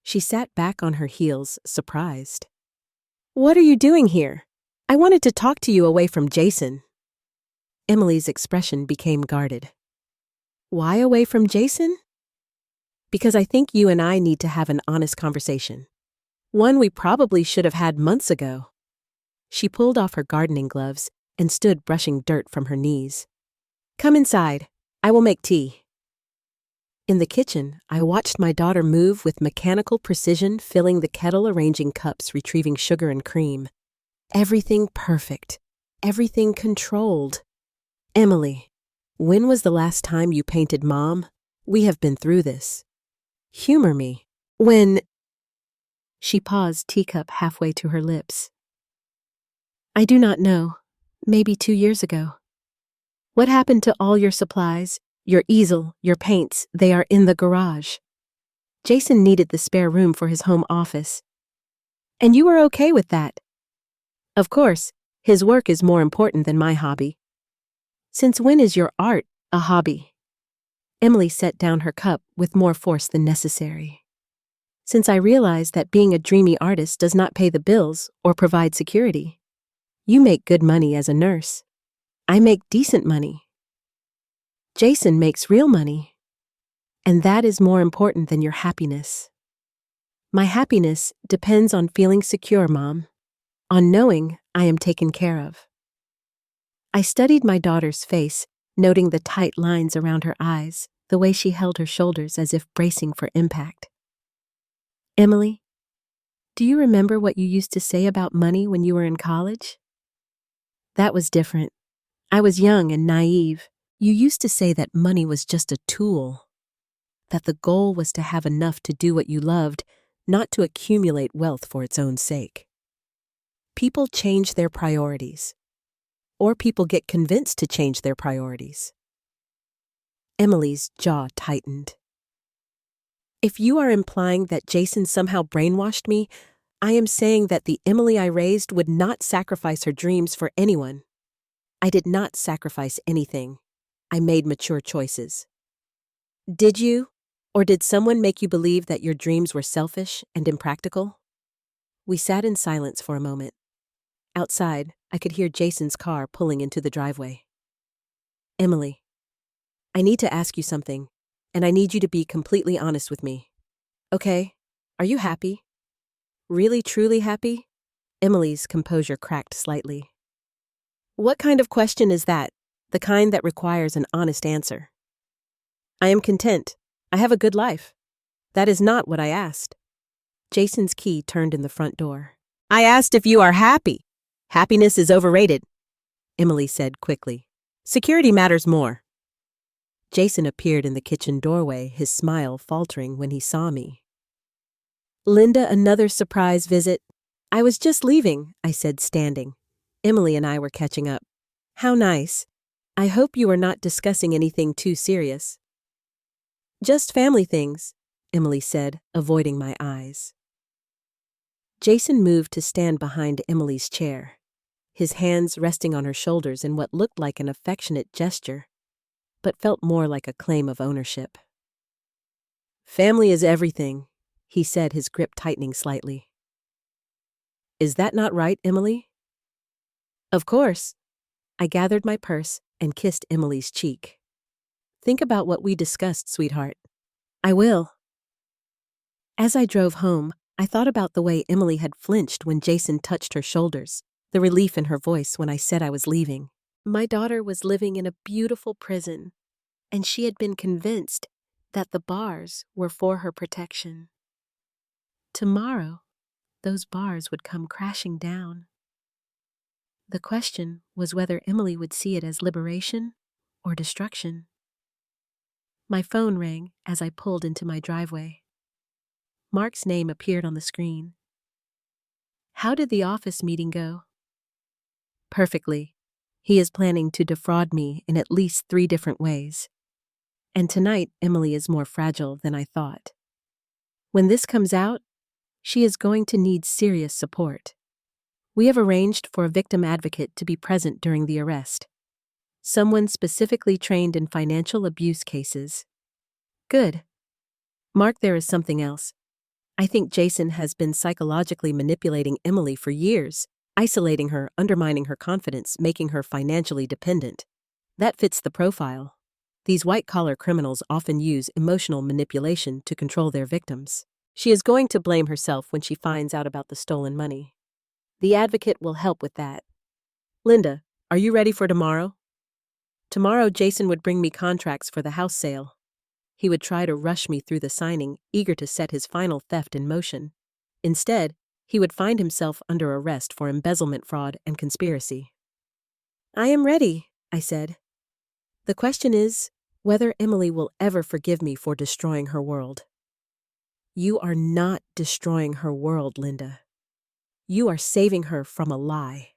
She sat back on her heels, surprised. What are you doing here? I wanted to talk to you away from Jason. Emily's expression became guarded. Why away from Jason? Because I think you and I need to have an honest conversation. One we probably should have had months ago. She pulled off her gardening gloves and stood brushing dirt from her knees. Come inside. I will make tea. In the kitchen, I watched my daughter move with mechanical precision, filling the kettle, arranging cups, retrieving sugar and cream. Everything perfect. Everything controlled. Emily, when was the last time you painted Mom? We have been through this. Humor me. When... She paused, teacup halfway to her lips. I do not know. Maybe 2 years ago. What happened to all your supplies, your easel, your paints? They are in the garage. Jason needed the spare room for his home office. And you were okay with that? Of course, his work is more important than my hobby. Since when is your art a hobby? Emily set down her cup with more force than necessary. Since I realized that being a dreamy artist does not pay the bills or provide security. You make good money as a nurse. I make decent money. Jason makes real money. And that is more important than your happiness. My happiness depends on feeling secure, Mom. On knowing I am taken care of. I studied my daughter's face, noting the tight lines around her eyes, the way she held her shoulders as if bracing for impact. Emily, do you remember what you used to say about money when you were in college? That was different. I was young and naive. You used to say that money was just a tool, that the goal was to have enough to do what you loved, not to accumulate wealth for its own sake. People change their priorities, or people get convinced to change their priorities. Emily's jaw tightened. If you are implying that Jason somehow brainwashed me, I am saying that the Emily I raised would not sacrifice her dreams for anyone. I did not sacrifice anything. I made mature choices. Did you? Or did someone make you believe that your dreams were selfish and impractical? We sat in silence for a moment. Outside, I could hear Jason's car pulling into the driveway. Emily, I need to ask you something, and I need you to be completely honest with me. Okay? Are you happy? Really, truly happy? Emily's composure cracked slightly. What kind of question is that? The kind that requires an honest answer. I am content. I have a good life. That is not what I asked. Jason's key turned in the front door. I asked if you are happy. Happiness is overrated, Emily said quickly. Security matters more. Jason appeared in the kitchen doorway, his smile faltering when he saw me. "Linda, another surprise visit." "I was just leaving," I said, standing. "Emily and I were catching up." "How nice. I hope you are not discussing anything too serious." "Just family things," Emily said, avoiding my eyes. Jason moved to stand behind Emily's chair, his hands resting on her shoulders in what looked like an affectionate gesture, but felt more like a claim of ownership. "Family is everything," he said, his grip tightening slightly. "Is that not right, Emily?" "Of course." I gathered my purse and kissed Emily's cheek. "Think about what we discussed, sweetheart." "I will." As I drove home, I thought about the way Emily had flinched when Jason touched her shoulders, the relief in her voice when I said I was leaving. My daughter was living in a beautiful prison, and she had been convinced that the bars were for her protection. Tomorrow, those bars would come crashing down. The question was whether Emily would see it as liberation or destruction. My phone rang as I pulled into my driveway. Mark's name appeared on the screen. "How did the office meeting go?" "Perfectly. He is planning to defraud me in at least 3 different ways. And tonight, Emily is more fragile than I thought. When this comes out, she is going to need serious support. We have arranged for a victim advocate to be present during the arrest. Someone specifically trained in financial abuse cases." "Good." "Mark, there is something else. I think Jason has been psychologically manipulating Emily for years, isolating her, undermining her confidence, making her financially dependent. That fits the profile. These white-collar criminals often use emotional manipulation to control their victims. She is going to blame herself when she finds out about the stolen money. The advocate will help with that." "Linda, are you ready for tomorrow?" Tomorrow, Jason would bring me contracts for the house sale. He would try to rush me through the signing, eager to set his final theft in motion. Instead, he would find himself under arrest for embezzlement, fraud, and conspiracy. "I am ready," I said. "The question is whether Emily will ever forgive me for destroying her world." "You are not destroying her world, Linda. You are saving her from a lie."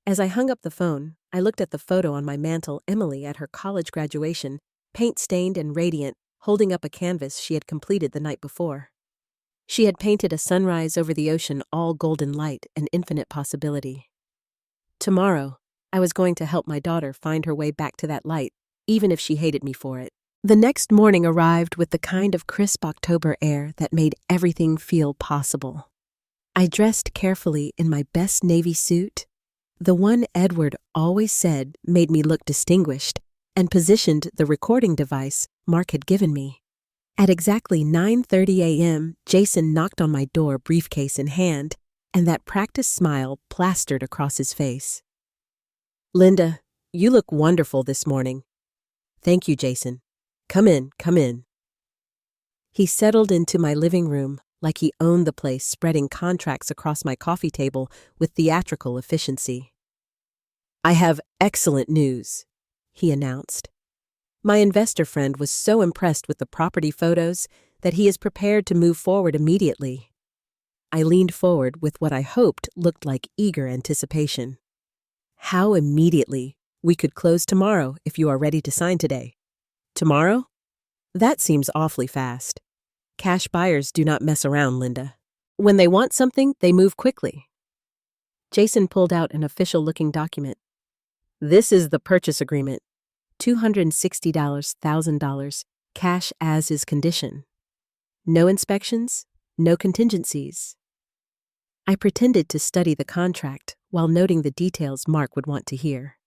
As I hung up the phone, I looked at the photo on my mantle, Emily at her college graduation, paint-stained and radiant, holding up a canvas she had completed the night before. She had painted a sunrise over the ocean, all golden light and infinite possibility. Tomorrow, I was going to help my daughter find her way back to that light, even if she hated me for it. The next morning arrived with the kind of crisp October air that made everything feel possible. I dressed carefully in my best navy suit, the one Edward always said made me look distinguished, and positioned the recording device Mark had given me. At exactly 9:30 a.m., Jason knocked on my door, briefcase in hand, and that practiced smile plastered across his face. "Linda, you look wonderful this morning." "Thank you, Jason. Come in, come in." He settled into my living room like he owned the place, spreading contracts across my coffee table with theatrical efficiency. "I have excellent news," he announced. "My investor friend was so impressed with the property photos that he is prepared to move forward immediately." I leaned forward with what I hoped looked like eager anticipation. "How immediately? We could close tomorrow if you are ready to sign today." "Tomorrow? That seems awfully fast. Cash buyers do not mess around, Linda. When they want something, they move quickly." Jason pulled out an official-looking document. "This is the purchase agreement. $260,000, cash as is condition. No inspections, no contingencies." I pretended to study the contract while noting the details Mark would want to hear.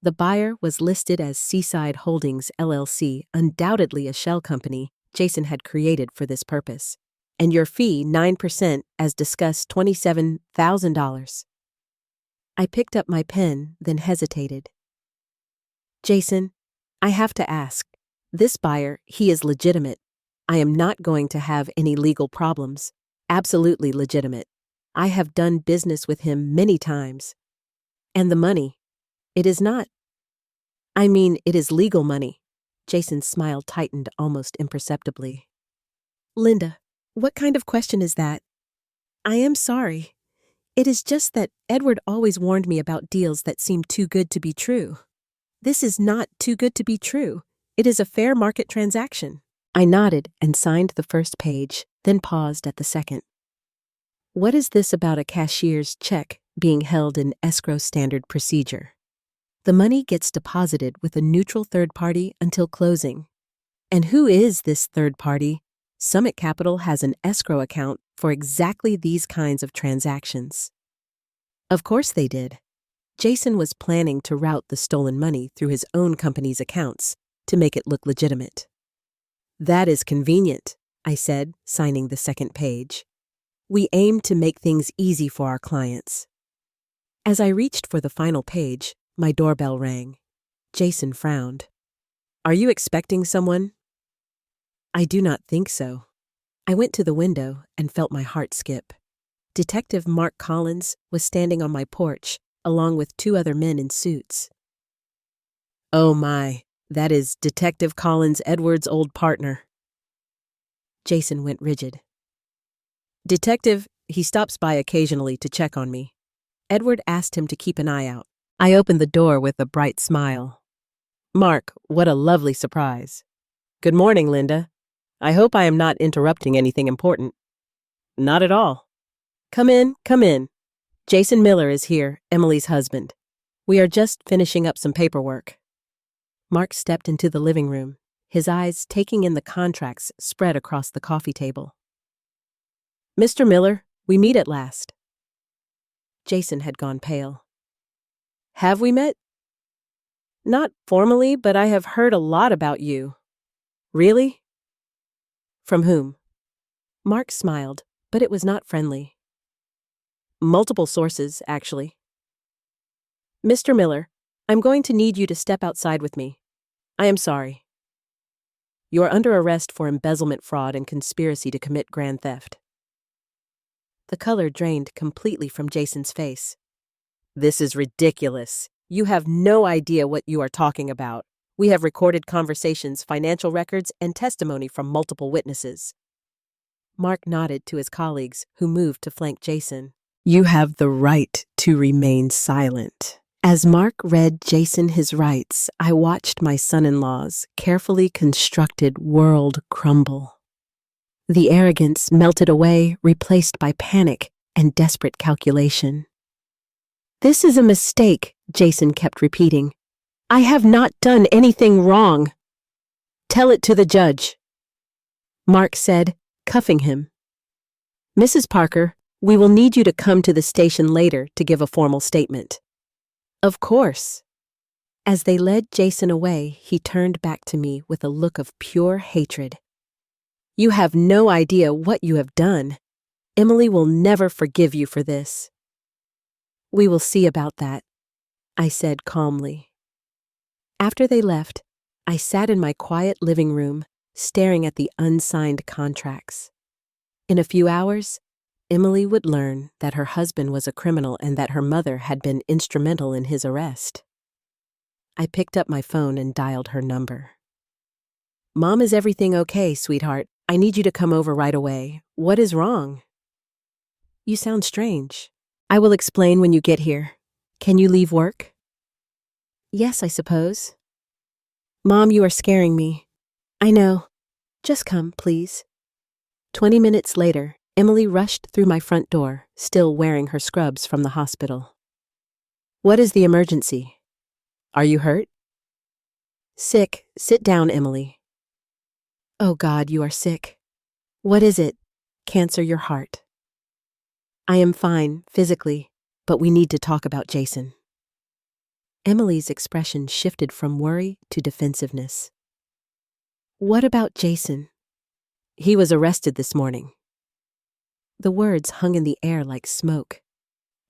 The buyer was listed as Seaside Holdings, LLC, undoubtedly a shell company Jason had created for this purpose. "And your fee, 9%, as discussed, $27,000. I picked up my pen, then hesitated. "Jason, I have to ask. This buyer, he is legitimate. I am not going to have any legal problems. Absolutely legitimate. I have done business with him many times. And the money, it is not. I mean, it is legal money. Jason's smile tightened almost imperceptibly. Linda, what kind of question is that? I am sorry. It is just that Edward always warned me about deals that seem too good to be true. This is not too good to be true. It is a fair market transaction. I nodded and signed the first page, then paused at the second. What is this about a cashier's check being held in escrow standard procedure? The money gets deposited with a neutral third party until closing. And who is this third party? Summit Capital has an escrow account for exactly these kinds of transactions. Of course they did. Jason was planning to route the stolen money through his own company's accounts to make it look legitimate. That is convenient, I said, signing the second page. We aim to make things easy for our clients. As I reached for the final page, my doorbell rang. Jason frowned. Are you expecting someone? I do not think so. I went to the window and felt my heart skip. Detective Mark Collins was standing on my porch, along with 2 other men in suits. Oh my, that is Detective Collins, Edward's old partner. Jason went rigid. Detective, he stops by occasionally to check on me. Edward asked him to keep an eye out. I opened the door with a bright smile. Mark, what a lovely surprise. Good morning, Linda. I hope I am not interrupting anything important. Not at all. Come in, come in. Jason Miller is here, Emily's husband. We are just finishing up some paperwork. Mark stepped into the living room, his eyes taking in the contracts spread across the coffee table. Mr. Miller, we meet at last. Jason had gone pale. Have we met? Not formally, but I have heard a lot about you. Really? From whom? Mark smiled, but it was not friendly. Multiple sources, actually. Mr. Miller, I'm going to need you to step outside with me. I am sorry. You are under arrest for embezzlement, fraud, and conspiracy to commit grand theft. The color drained completely from Jason's face. This is ridiculous. You have no idea what you are talking about. We have recorded conversations, financial records, and testimony from multiple witnesses. Mark nodded to his colleagues, who moved to flank Jason. You have the right to remain silent. As Mark read Jason his rights, I watched my son-in-law's carefully constructed world crumble. The arrogance melted away, replaced by panic and desperate calculation. This is a mistake, Jason kept repeating. I have not done anything wrong. Tell it to the judge, Mark said, cuffing him. Mrs. Parker, we will need you to come to the station later to give a formal statement. Of course. As they led Jason away, he turned back to me with a look of pure hatred. You have no idea what you have done. Emily will never forgive you for this. We will see about that, I said calmly. After they left, I sat in my quiet living room, staring at the unsigned contracts. In a few hours, Emily would learn that her husband was a criminal and that her mother had been instrumental in his arrest. I picked up my phone and dialed her number. Mom, is everything okay, sweetheart? I need you to come over right away. What is wrong? You sound strange. I will explain when you get here. Can you leave work? Yes, I suppose. Mom, you are scaring me. I know. Just come, please. 20 minutes later, Emily rushed through my front door, still wearing her scrubs from the hospital. What is the emergency? Are you hurt? Sick. Sit down, Emily. Oh God, you are sick. What is it? Cancer your heart. I am fine, physically, but we need to talk about Jason. Emily's expression shifted from worry to defensiveness. What about Jason? He was arrested this morning. The words hung in the air like smoke.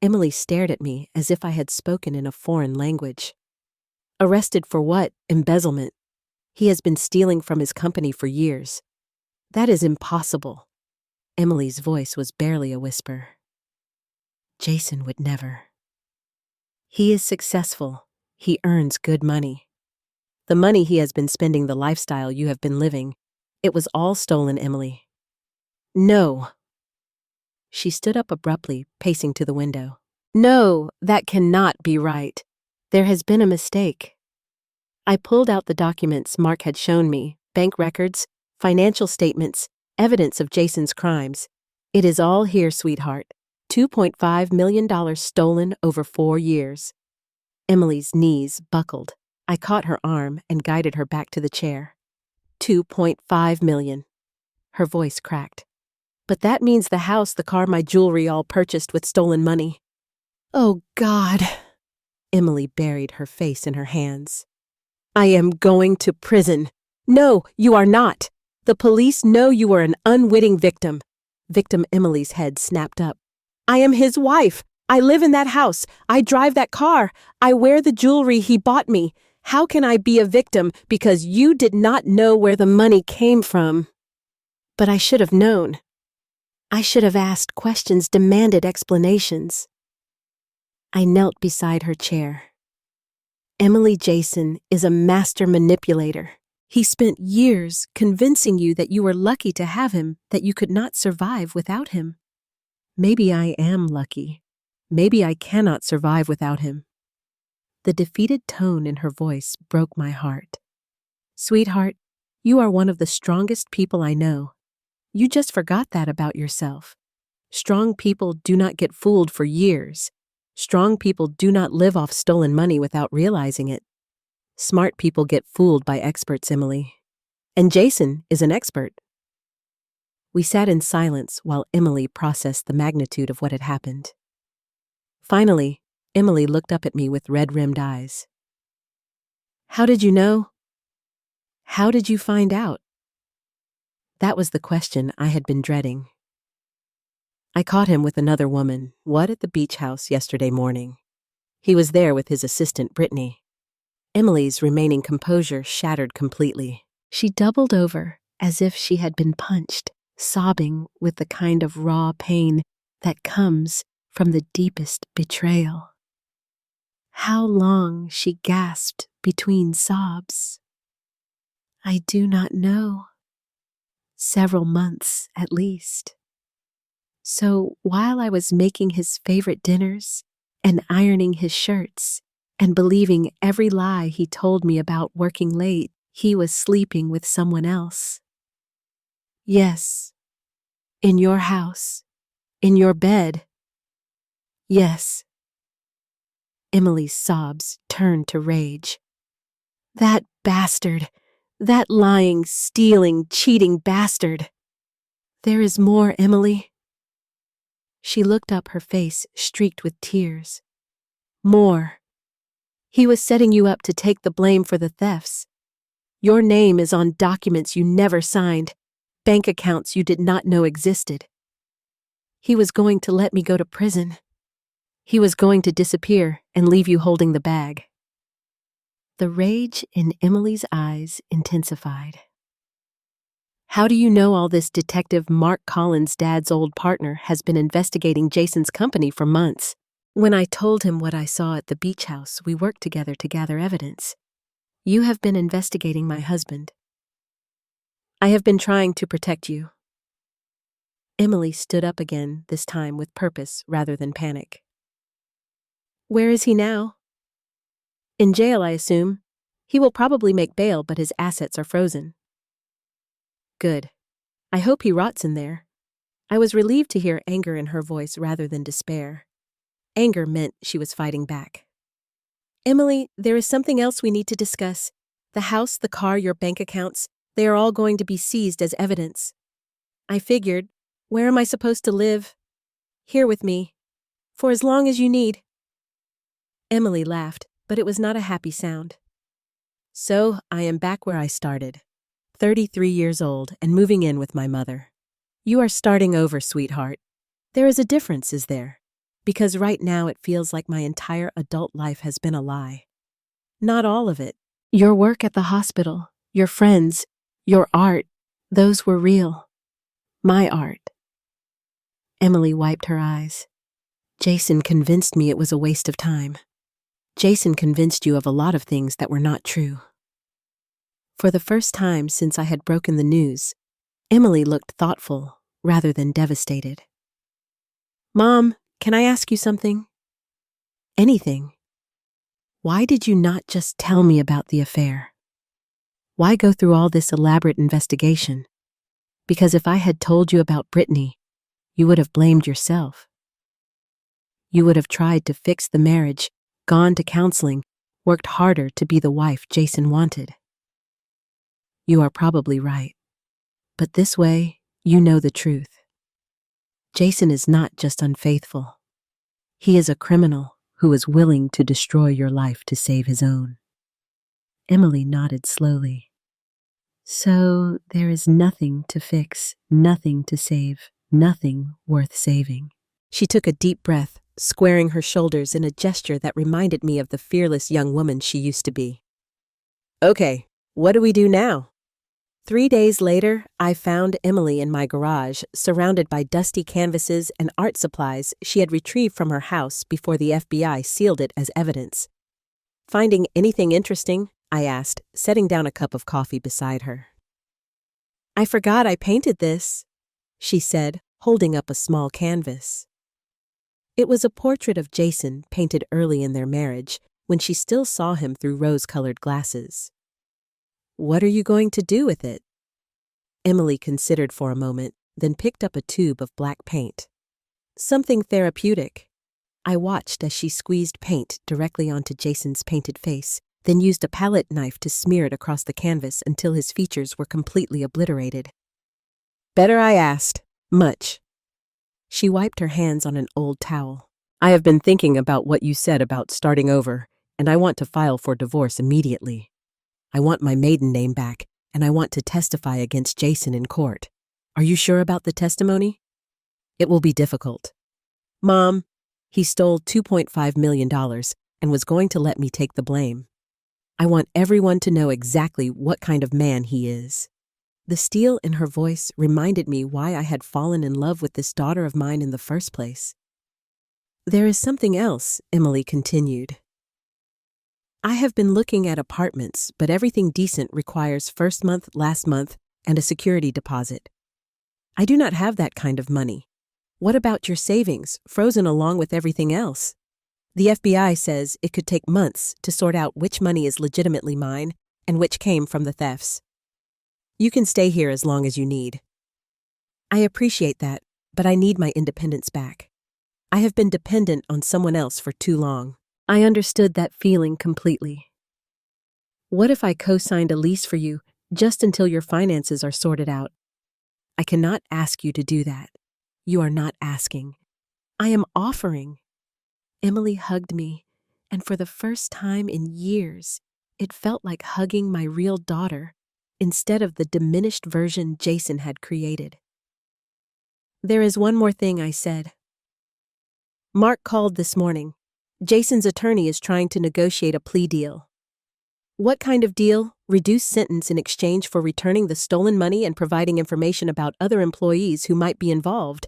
Emily stared at me as if I had spoken in a foreign language. Arrested for what? Embezzlement. He has been stealing from his company for years. That is impossible. Emily's voice was barely a whisper. Jason would never. He is successful. He earns good money. The money he has been spending, the lifestyle you have been living. It was all stolen, Emily. No. She stood up abruptly, pacing to the window. No, that cannot be right. There has been a mistake. I pulled out the documents Mark had shown me, bank records, financial statements, evidence of Jason's crimes. It is all here, sweetheart. $2.5 million stolen over 4 years. Emily's knees buckled. I caught her arm and guided her back to the chair. 2.5 million. Her voice cracked. But that means the house, the car, my jewelry, all purchased with stolen money. Oh, God. Emily buried her face in her hands. I am going to prison. No, you are not. The police know you were an unwitting victim. Victim Emily's head snapped up. I am his wife. I live in that house. I drive that car. I wear the jewelry he bought me. How can I be a victim because you did not know where the money came from? But I should have known. I should have asked questions, demanded explanations. I knelt beside her chair. Emily Jason is a master manipulator. He spent years convincing you that you were lucky to have him, that you could not survive without him. Maybe I am lucky. Maybe I cannot survive without him. The defeated tone in her voice broke my heart. Sweetheart, you are one of the strongest people I know. You just forgot that about yourself. Strong people do not get fooled for years. Strong people do not live off stolen money without realizing it. Smart people get fooled by experts, Emily. And Jason is an expert. We sat in silence while Emily processed the magnitude of what had happened. Finally, Emily looked up at me with red-rimmed eyes. How did you know? How did you find out? That was the question I had been dreading. I caught him with another woman, at the beach house yesterday morning. He was there with his assistant, Brittany. Emily's remaining composure shattered completely. She doubled over as if she had been punched, sobbing with the kind of raw pain that comes from the deepest betrayal. How long she gasped between sobs. I do not know. Several months at least. So while I was making his favorite dinners and ironing his shirts and believing every lie he told me about working late, he was sleeping with someone else. Yes, in your house, in your bed. Yes. Emily's sobs turned to rage. That bastard, that lying, stealing, cheating bastard. There is more, Emily. She looked up, her face streaked with tears. More. He was setting you up to take the blame for the thefts. Your name is on documents you never signed, bank accounts you did not know existed. He was going to let me go to prison. He was going to disappear and leave you holding the bag. The rage in Emily's eyes intensified. How do you know all this? Detective Mark Collins' dad's old partner has been investigating Jason's company for months. When I told him what I saw at the beach house, we worked together to gather evidence. You have been investigating my husband. I have been trying to protect you. Emily stood up again, this time with purpose rather than panic. Where is he now? In jail, I assume. He will probably make bail, but his assets are frozen. Good. I hope he rots in there. I was relieved to hear anger in her voice rather than despair. Anger meant she was fighting back. Emily, there is something else we need to discuss. The house, the car, your bank accounts, they are all going to be seized as evidence. I figured, where am I supposed to live? Here with me. For as long as you need. Emily laughed, but it was not a happy sound. So, I am back where I started. 33 years old and moving in with my mother. You are starting over, sweetheart. There is a difference, is there? Because right now it feels like my entire adult life has been a lie. Not all of it. Your work at the hospital, your friends, your art, those were real. My art. Emily wiped her eyes. Jason convinced me it was a waste of time. Jason convinced you of a lot of things that were not true. For the first time since I had broken the news, Emily looked thoughtful rather than devastated. "Mom, can I ask you something?" "Anything. Why did you not just tell me about the affair? Why go through all this elaborate investigation? Because if I had told you about Brittany, you would have blamed yourself. You would have tried to fix the marriage, gone to counseling, worked harder to be the wife Jason wanted." "You are probably right. But this way, you know the truth. Jason is not just unfaithful. He is a criminal who is willing to destroy your life to save his own." Emily nodded slowly. "So there is nothing to fix, nothing to save, nothing worth saving." She took a deep breath, squaring her shoulders in a gesture that reminded me of the fearless young woman she used to be. "Okay, what do we do now?" 3 days later, I found Emily in my garage, surrounded by dusty canvases and art supplies she had retrieved from her house before the FBI sealed it as evidence. "Finding anything interesting?" I asked, setting down a cup of coffee beside her. "I forgot I painted this," she said, holding up a small canvas. It was a portrait of Jason painted early in their marriage, when she still saw him through rose-colored glasses. "What are you going to do with it?" Emily considered for a moment, then picked up a tube of black paint. "Something therapeutic." I watched as she squeezed paint directly onto Jason's painted face, then used a palette knife to smear it across the canvas until his features were completely obliterated. "Better I asked. Much." She wiped her hands on an old towel. "I have been thinking about what you said about starting over, and I want to file for divorce immediately. I want my maiden name back, and I want to testify against Jason in court. Are you sure about the testimony?" "It will be difficult." "Mom, he stole $2.5 million and was going to let me take the blame. I want everyone to know exactly what kind of man he is." The steel in her voice reminded me why I had fallen in love with this daughter of mine in the first place. "There is something else," Emily continued. "I have been looking at apartments, but everything decent requires first month, last month, and a security deposit. I do not have that kind of money. What about your savings, frozen along with everything else? The FBI says it could take months to sort out which money is legitimately mine and which came from the thefts. You can stay here as long as you need." "I appreciate that, but I need my independence back. I have been dependent on someone else for too long." I understood that feeling completely. "What if I co-signed a lease for you just until your finances are sorted out?" "I cannot ask you to do that. You are not asking. I am offering." Emily hugged me, and for the first time in years, it felt like hugging my real daughter instead of the diminished version Jason had created. "There is one more thing," I said. "Mark called this morning. Jason's attorney is trying to negotiate a plea deal." "What kind of deal?" "Reduced sentence in exchange for returning the stolen money and providing information about other employees who might be involved.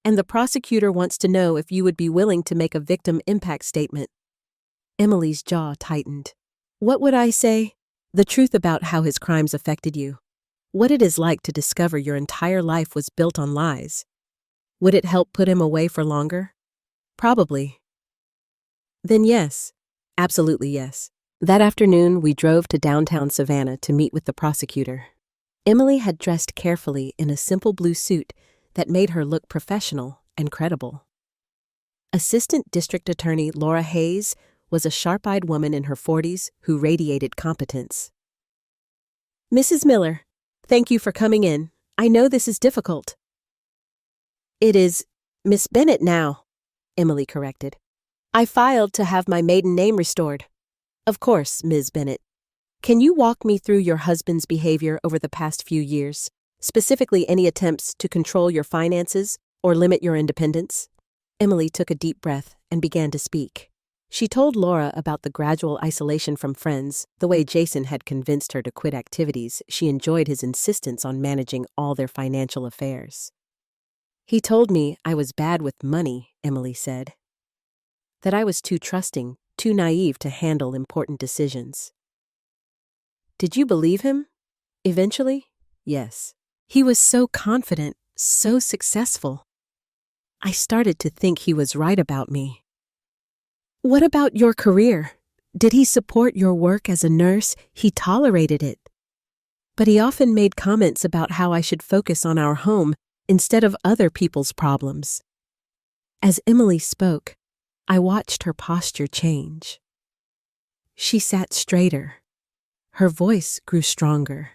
And the prosecutor wants to know if you would be willing to make a victim impact statement." Emily's jaw tightened. "What would I say?" "The truth about how his crimes affected you. What it is like to discover your entire life was built on lies. Would it help put him away for longer?" "Probably." "Then yes. Absolutely yes." That afternoon, we drove to downtown Savannah to meet with the prosecutor. Emily had dressed carefully in a simple blue suit that made her look professional and credible. Assistant District Attorney Laura Hayes was a sharp-eyed woman in her 40s who radiated competence. "Mrs. Miller, thank you for coming in. I know this is difficult." "It is Miss Bennett now," Emily corrected. "I filed to have my maiden name restored." "Of course, Ms. Bennett. Can you walk me through your husband's behavior over the past few years, specifically any attempts to control your finances or limit your independence?" Emily took a deep breath and began to speak. She told Laura about the gradual isolation from friends, the way Jason had convinced her to quit activities. She enjoyed his insistence on managing all their financial affairs. "He told me I was bad with money," Emily said. "That I was too trusting, too naive to handle important decisions." Did you believe him? Eventually, yes. He was so confident, so successful. I started to think he was right about me. What about your career? Did he support your work as a nurse? He tolerated it. But he often made comments about how I should focus on our home instead of other people's problems. As Emily spoke, I watched her posture change. She sat straighter. Her voice grew stronger.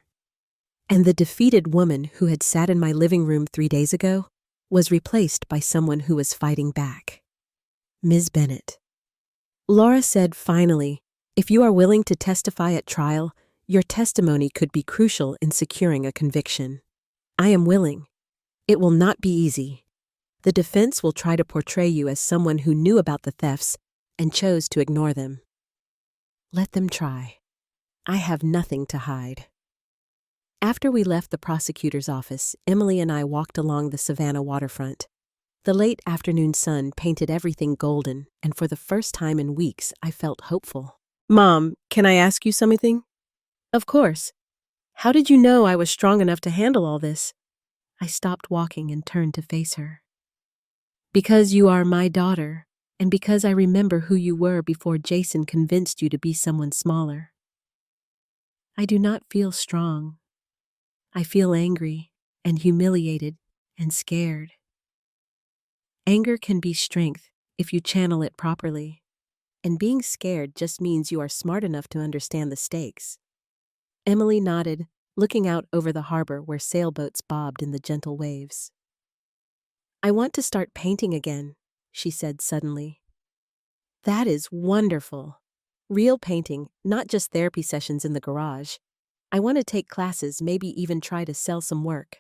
And the defeated woman who had sat in my living room 3 days ago was replaced by someone who was fighting back. Ms. Bennett. Laura said finally, if you are willing to testify at trial, your testimony could be crucial in securing a conviction. I am willing. It will not be easy. The defense will try to portray you as someone who knew about the thefts and chose to ignore them. Let them try. I have nothing to hide. After we left the prosecutor's office, Emily and I walked along the Savannah waterfront. The late afternoon sun painted everything golden, and for the first time in weeks, I felt hopeful. Mom, can I ask you something? Of course. How did you know I was strong enough to handle all this? I stopped walking and turned to face her. Because you are my daughter, and because I remember who you were before Jason convinced you to be someone smaller. I do not feel strong. I feel angry and humiliated and scared. Anger can be strength if you channel it properly, and being scared just means you are smart enough to understand the stakes. Emily nodded, looking out over the harbor where sailboats bobbed in the gentle waves. I want to start painting again, she said suddenly. That is wonderful. Real painting, not just therapy sessions in the garage. I want to take classes, maybe even try to sell some work.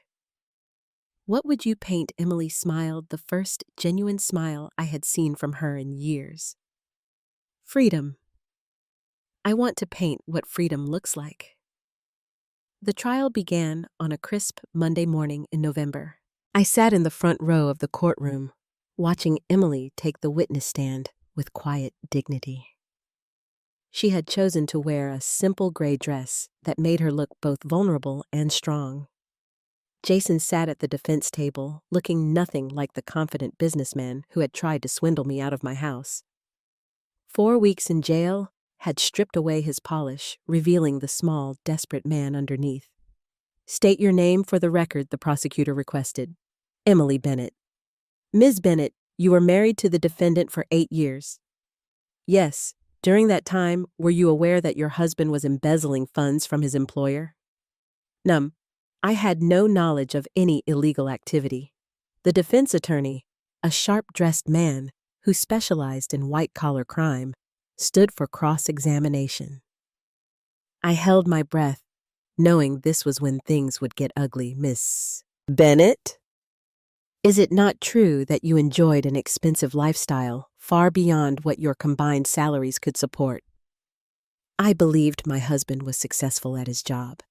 What would you paint? Emily smiled, the first genuine smile I had seen from her in years. Freedom. I want to paint what freedom looks like. The trial began on a crisp Monday morning in November. I sat in the front row of the courtroom, watching Emily take the witness stand with quiet dignity. She had chosen to wear a simple gray dress that made her look both vulnerable and strong. Jason sat at the defense table, looking nothing like the confident businessman who had tried to swindle me out of my house. 4 weeks in jail had stripped away his polish, revealing the small, desperate man underneath. State your name for the record, the prosecutor requested. Emily Bennett. Ms. Bennett, you were married to the defendant for 8 years. Yes. During that time, were you aware that your husband was embezzling funds from his employer? Num. I had no knowledge of any illegal activity. The defense attorney, a sharp-dressed man who specialized in white-collar crime, stood for cross-examination. I held my breath, knowing this was when things would get ugly. Miss Bennett? Is it not true that you enjoyed an expensive lifestyle far beyond what your combined salaries could support? I believed my husband was successful at his job.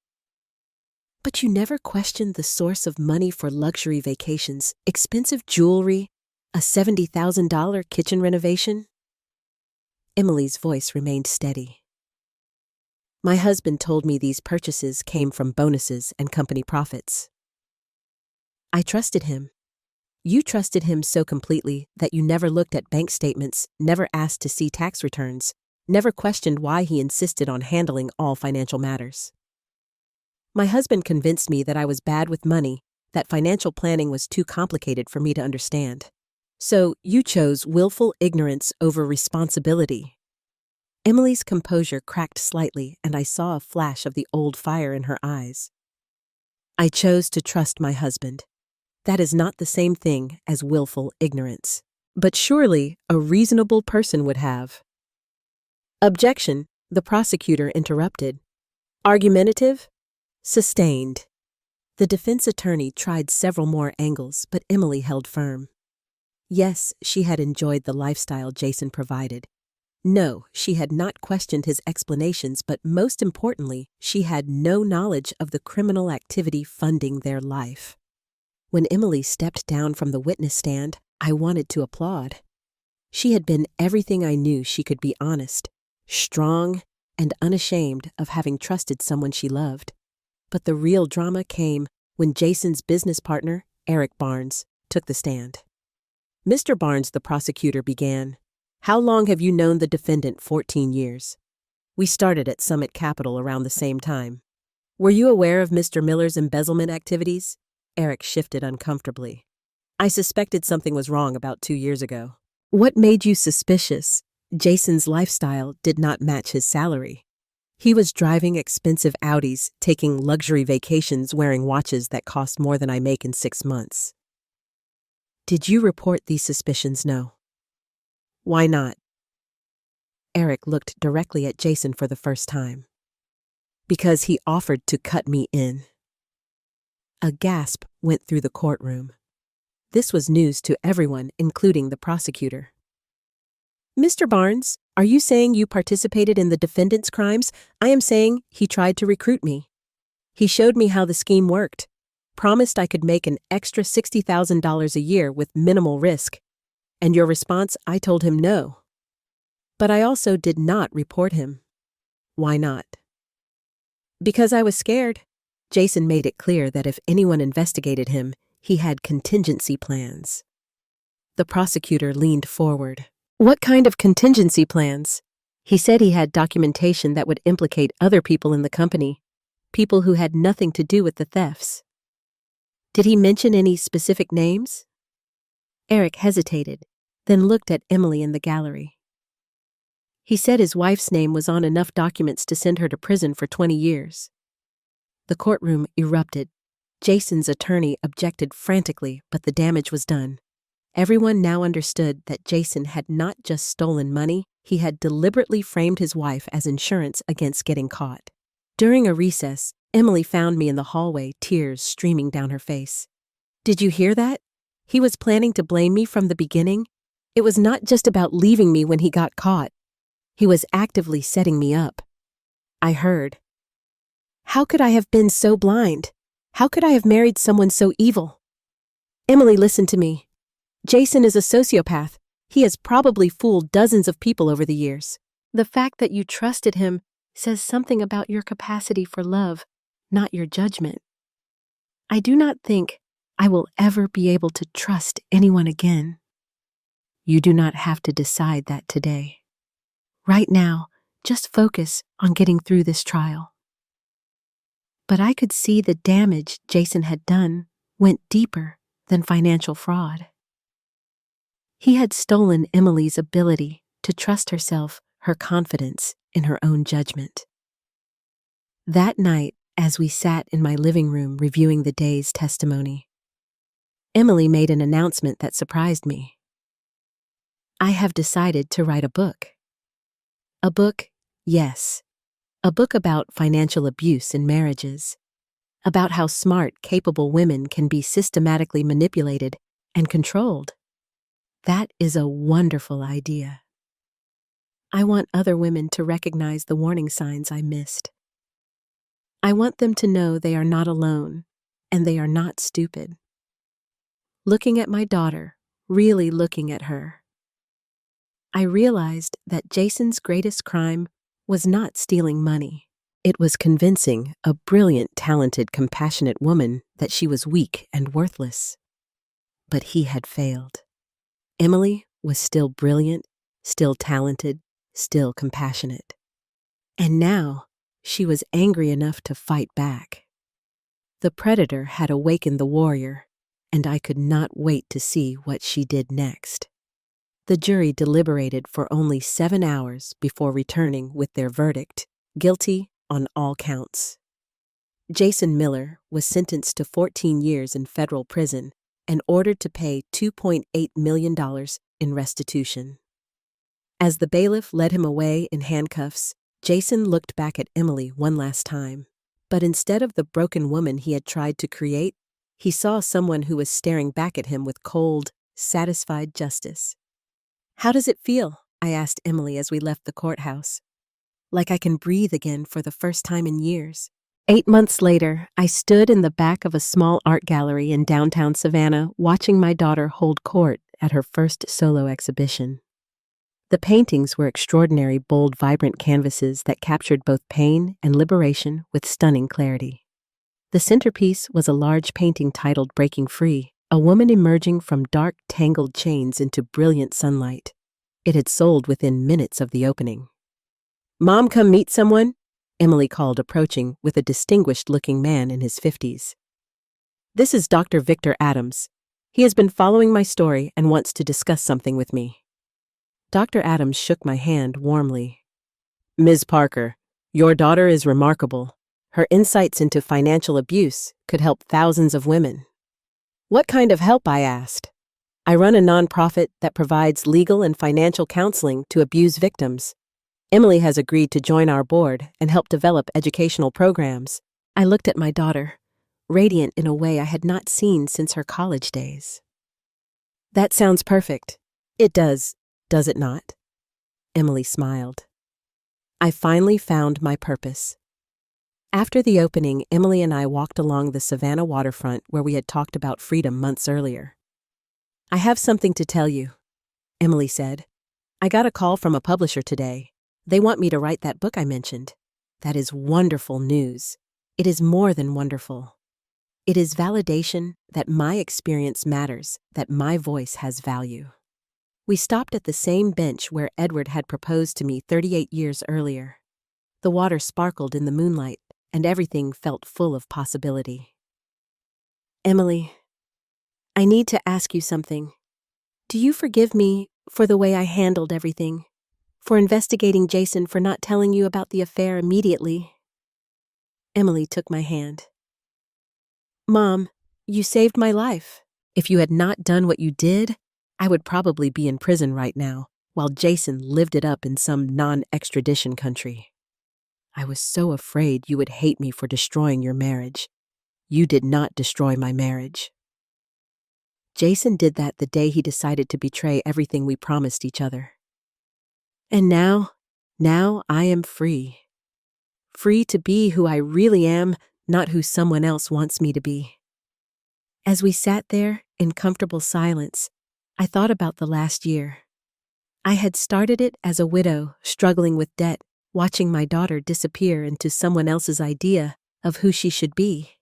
But you never questioned the source of money for luxury vacations, expensive jewelry, a $70,000 kitchen renovation? Emily's voice remained steady. My husband told me these purchases came from bonuses and company profits. I trusted him. You trusted him so completely that you never looked at bank statements, never asked to see tax returns, never questioned why he insisted on handling all financial matters. My husband convinced me that I was bad with money, that financial planning was too complicated for me to understand. So you chose willful ignorance over responsibility. Emily's composure cracked slightly, and I saw a flash of the old fire in her eyes. I chose to trust my husband. That is not the same thing as willful ignorance. But surely a reasonable person would have. Objection, the prosecutor interrupted. Argumentative? Sustained. The defense attorney tried several more angles, but Emily held firm. Yes, she had enjoyed the lifestyle Jason provided. No, she had not questioned his explanations, but most importantly, she had no knowledge of the criminal activity funding their life. When Emily stepped down from the witness stand, I wanted to applaud. She had been everything I knew she could be: honest, strong, and unashamed of having trusted someone she loved. But the real drama came when Jason's business partner, Eric Barnes, took the stand. Mr. Barnes, the prosecutor, began, "How long have you known the defendant? 14 years. We started at Summit Capital around the same time. Were you aware of Mr. Miller's embezzlement activities?" Eric shifted uncomfortably. "I suspected something was wrong about 2 years ago." "What made you suspicious?" Jason's lifestyle did not match his salary. He was driving expensive Audis, taking luxury vacations, wearing watches that cost more than I make in 6 months. "Did you report these suspicions?" "No." "Why not?" Eric looked directly at Jason for the first time. "Because he offered to cut me in." A gasp went through the courtroom. This was news to everyone, including the prosecutor. "Mr. Barnes, are you saying you participated in the defendant's crimes?" "I am saying he tried to recruit me. He showed me how the scheme worked, promised I could make an extra $60,000 a year with minimal risk. And your response?" "I told him no. But I also did not report him." "Why not?" "Because I was scared." Jason made it clear that if anyone investigated him, he had contingency plans. The prosecutor leaned forward. "What kind of contingency plans?" "He said he had documentation that would implicate other people in the company, people who had nothing to do with the thefts." "Did he mention any specific names?" Eric hesitated, then looked at Emily in the gallery. "He said his wife's name was on enough documents to send her to prison for 20 years. The courtroom erupted. Jason's attorney objected frantically, but the damage was done. Everyone now understood that Jason had not just stolen money, he had deliberately framed his wife as insurance against getting caught. During a recess, Emily found me in the hallway, tears streaming down her face. "Did you hear that? He was planning to blame me from the beginning. It was not just about leaving me when he got caught. He was actively setting me up." "I heard." "How could I have been so blind? How could I have married someone so evil?" "Emily, listen to me. Jason is a sociopath. He has probably fooled dozens of people over the years. The fact that you trusted him says something about your capacity for love, not your judgment. I do not think I will ever be able to trust anyone again." "You do not have to decide that today. Right now, just focus on getting through this trial." But I could see the damage Jason had done went deeper than financial fraud. He had stolen Emily's ability to trust herself, her confidence in her own judgment. That night, as we sat in my living room reviewing the day's testimony, Emily made an announcement that surprised me. "I have decided to write a book." A book, yes. A book about financial abuse in marriages. About how smart, capable women can be systematically manipulated and controlled. That is a wonderful idea. I want other women to recognize the warning signs I missed. I want them to know they are not alone, and they are not stupid. Looking at my daughter, really looking at her, I realized that Jason's greatest crime was not stealing money. It was convincing a brilliant, talented, compassionate woman that she was weak and worthless. But he had failed. Emily was still brilliant, still talented, still compassionate. And now she was angry enough to fight back. The predator had awakened the warrior, and I could not wait to see what she did next. The jury deliberated for only 7 hours before returning with their verdict, guilty on all counts. Jason Miller was sentenced to 14 years in federal prison and ordered to pay $2.8 million in restitution. As the bailiff led him away in handcuffs, Jason looked back at Emily one last time. But instead of the broken woman he had tried to create, he saw someone who was staring back at him with cold, satisfied justice. "How does it feel?" I asked Emily as we left the courthouse. "Like I can breathe again for the first time in years." 8 months later, I stood in the back of a small art gallery in downtown Savannah watching my daughter hold court at her first solo exhibition. The paintings were extraordinary, bold, vibrant canvases that captured both pain and liberation with stunning clarity. The centerpiece was a large painting titled Breaking Free, a woman emerging from dark, tangled chains into brilliant sunlight. It had sold within minutes of the opening. "Mom, come meet someone?" Emily called, approaching with a distinguished-looking man in his 50s. "This is Dr. Victor Adams. He has been following my story and wants to discuss something with me." Dr. Adams shook my hand warmly. "Ms. Parker, your daughter is remarkable. Her insights into financial abuse could help thousands of women." "What kind of help?" I asked. "I run a nonprofit that provides legal and financial counseling to abuse victims. Emily has agreed to join our board and help develop educational programs." I looked at my daughter, radiant in a way I had not seen since her college days. "That sounds perfect." "It does it not?" Emily smiled. I finally found my purpose. After the opening, Emily and I walked along the Savannah waterfront where we had talked about freedom months earlier. "I have something to tell you," Emily said. "I got a call from a publisher today. They want me to write that book I mentioned. That is wonderful news. It is more than wonderful. It is validation that my experience matters, that my voice has value." We stopped at the same bench where Edward had proposed to me 38 years earlier. The water sparkled in the moonlight, and everything felt full of possibility. "Emily, I need to ask you something. Do you forgive me for the way I handled everything? For investigating Jason, for not telling you about the affair immediately?" Emily took my hand. "Mom, you saved my life. If you had not done what you did, I would probably be in prison right now, while Jason lived it up in some non-extradition country. I was so afraid you would hate me for destroying your marriage. You did not destroy my marriage. Jason did that the day he decided to betray everything we promised each other. And now I am free. Free to be who I really am, not who someone else wants me to be." As we sat there in comfortable silence, I thought about the last year. I had started it as a widow, struggling with debt, watching my daughter disappear into someone else's idea of who she should be.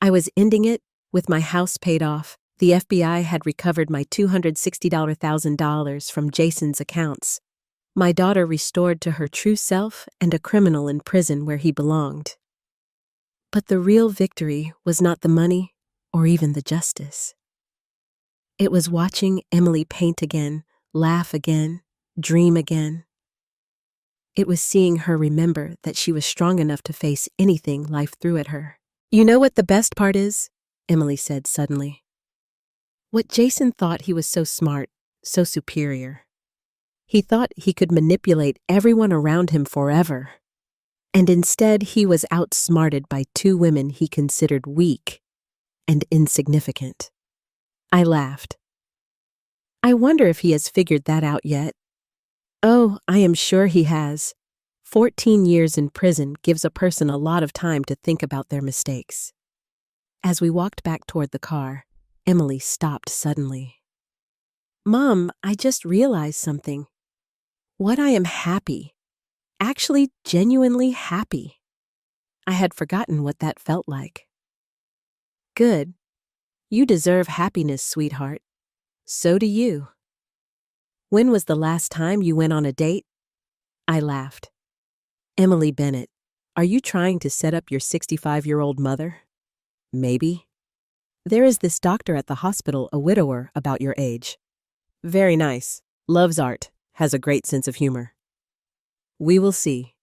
I was ending it with my house paid off. The FBI had recovered my $260,000 from Jason's accounts. My daughter restored to her true self and a criminal in prison where he belonged. But the real victory was not the money or even the justice. It was watching Emily paint again, laugh again, dream again. It was seeing her remember that she was strong enough to face anything life threw at her. "You know what the best part is?" Emily said suddenly. "What Jason thought he was so smart, so superior. He thought he could manipulate everyone around him forever. And instead he was outsmarted by two women he considered weak and insignificant." I laughed. "I wonder if he has figured that out yet." "Oh, I am sure he has. 14 years in prison gives a person a lot of time to think about their mistakes." As we walked back toward the car, Emily stopped suddenly. "Mom, I just realized something. What I am happy. Actually, genuinely happy. I had forgotten what that felt like." "Good. You deserve happiness, sweetheart. So do you." "When was the last time you went on a date?" I laughed. "Emily Bennett, are you trying to set up your 65-year-old mother?" "Maybe. There is this doctor at the hospital, a widower about your age. Very nice. Loves art. Has a great sense of humor." "We will see."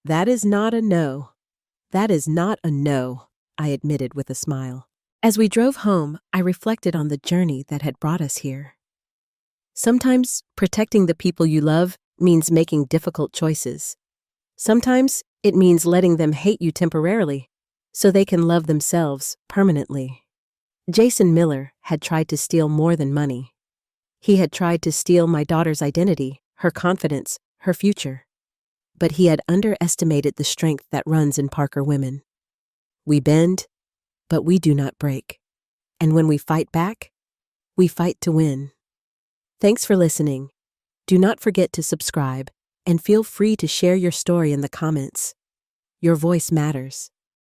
"That is not a no. That is not a no," I admitted with a smile. As we drove home, I reflected on the journey that had brought us here. Sometimes protecting the people you love means making difficult choices. Sometimes it means letting them hate you temporarily so they can love themselves permanently. Jason Miller had tried to steal more than money. He had tried to steal my daughter's identity, her confidence, her future. But he had underestimated the strength that runs in Parker women. We bend, but we do not break. And when we fight back, we fight to win. Thanks for listening. Do not forget to subscribe and feel free to share your story in the comments. Your voice matters.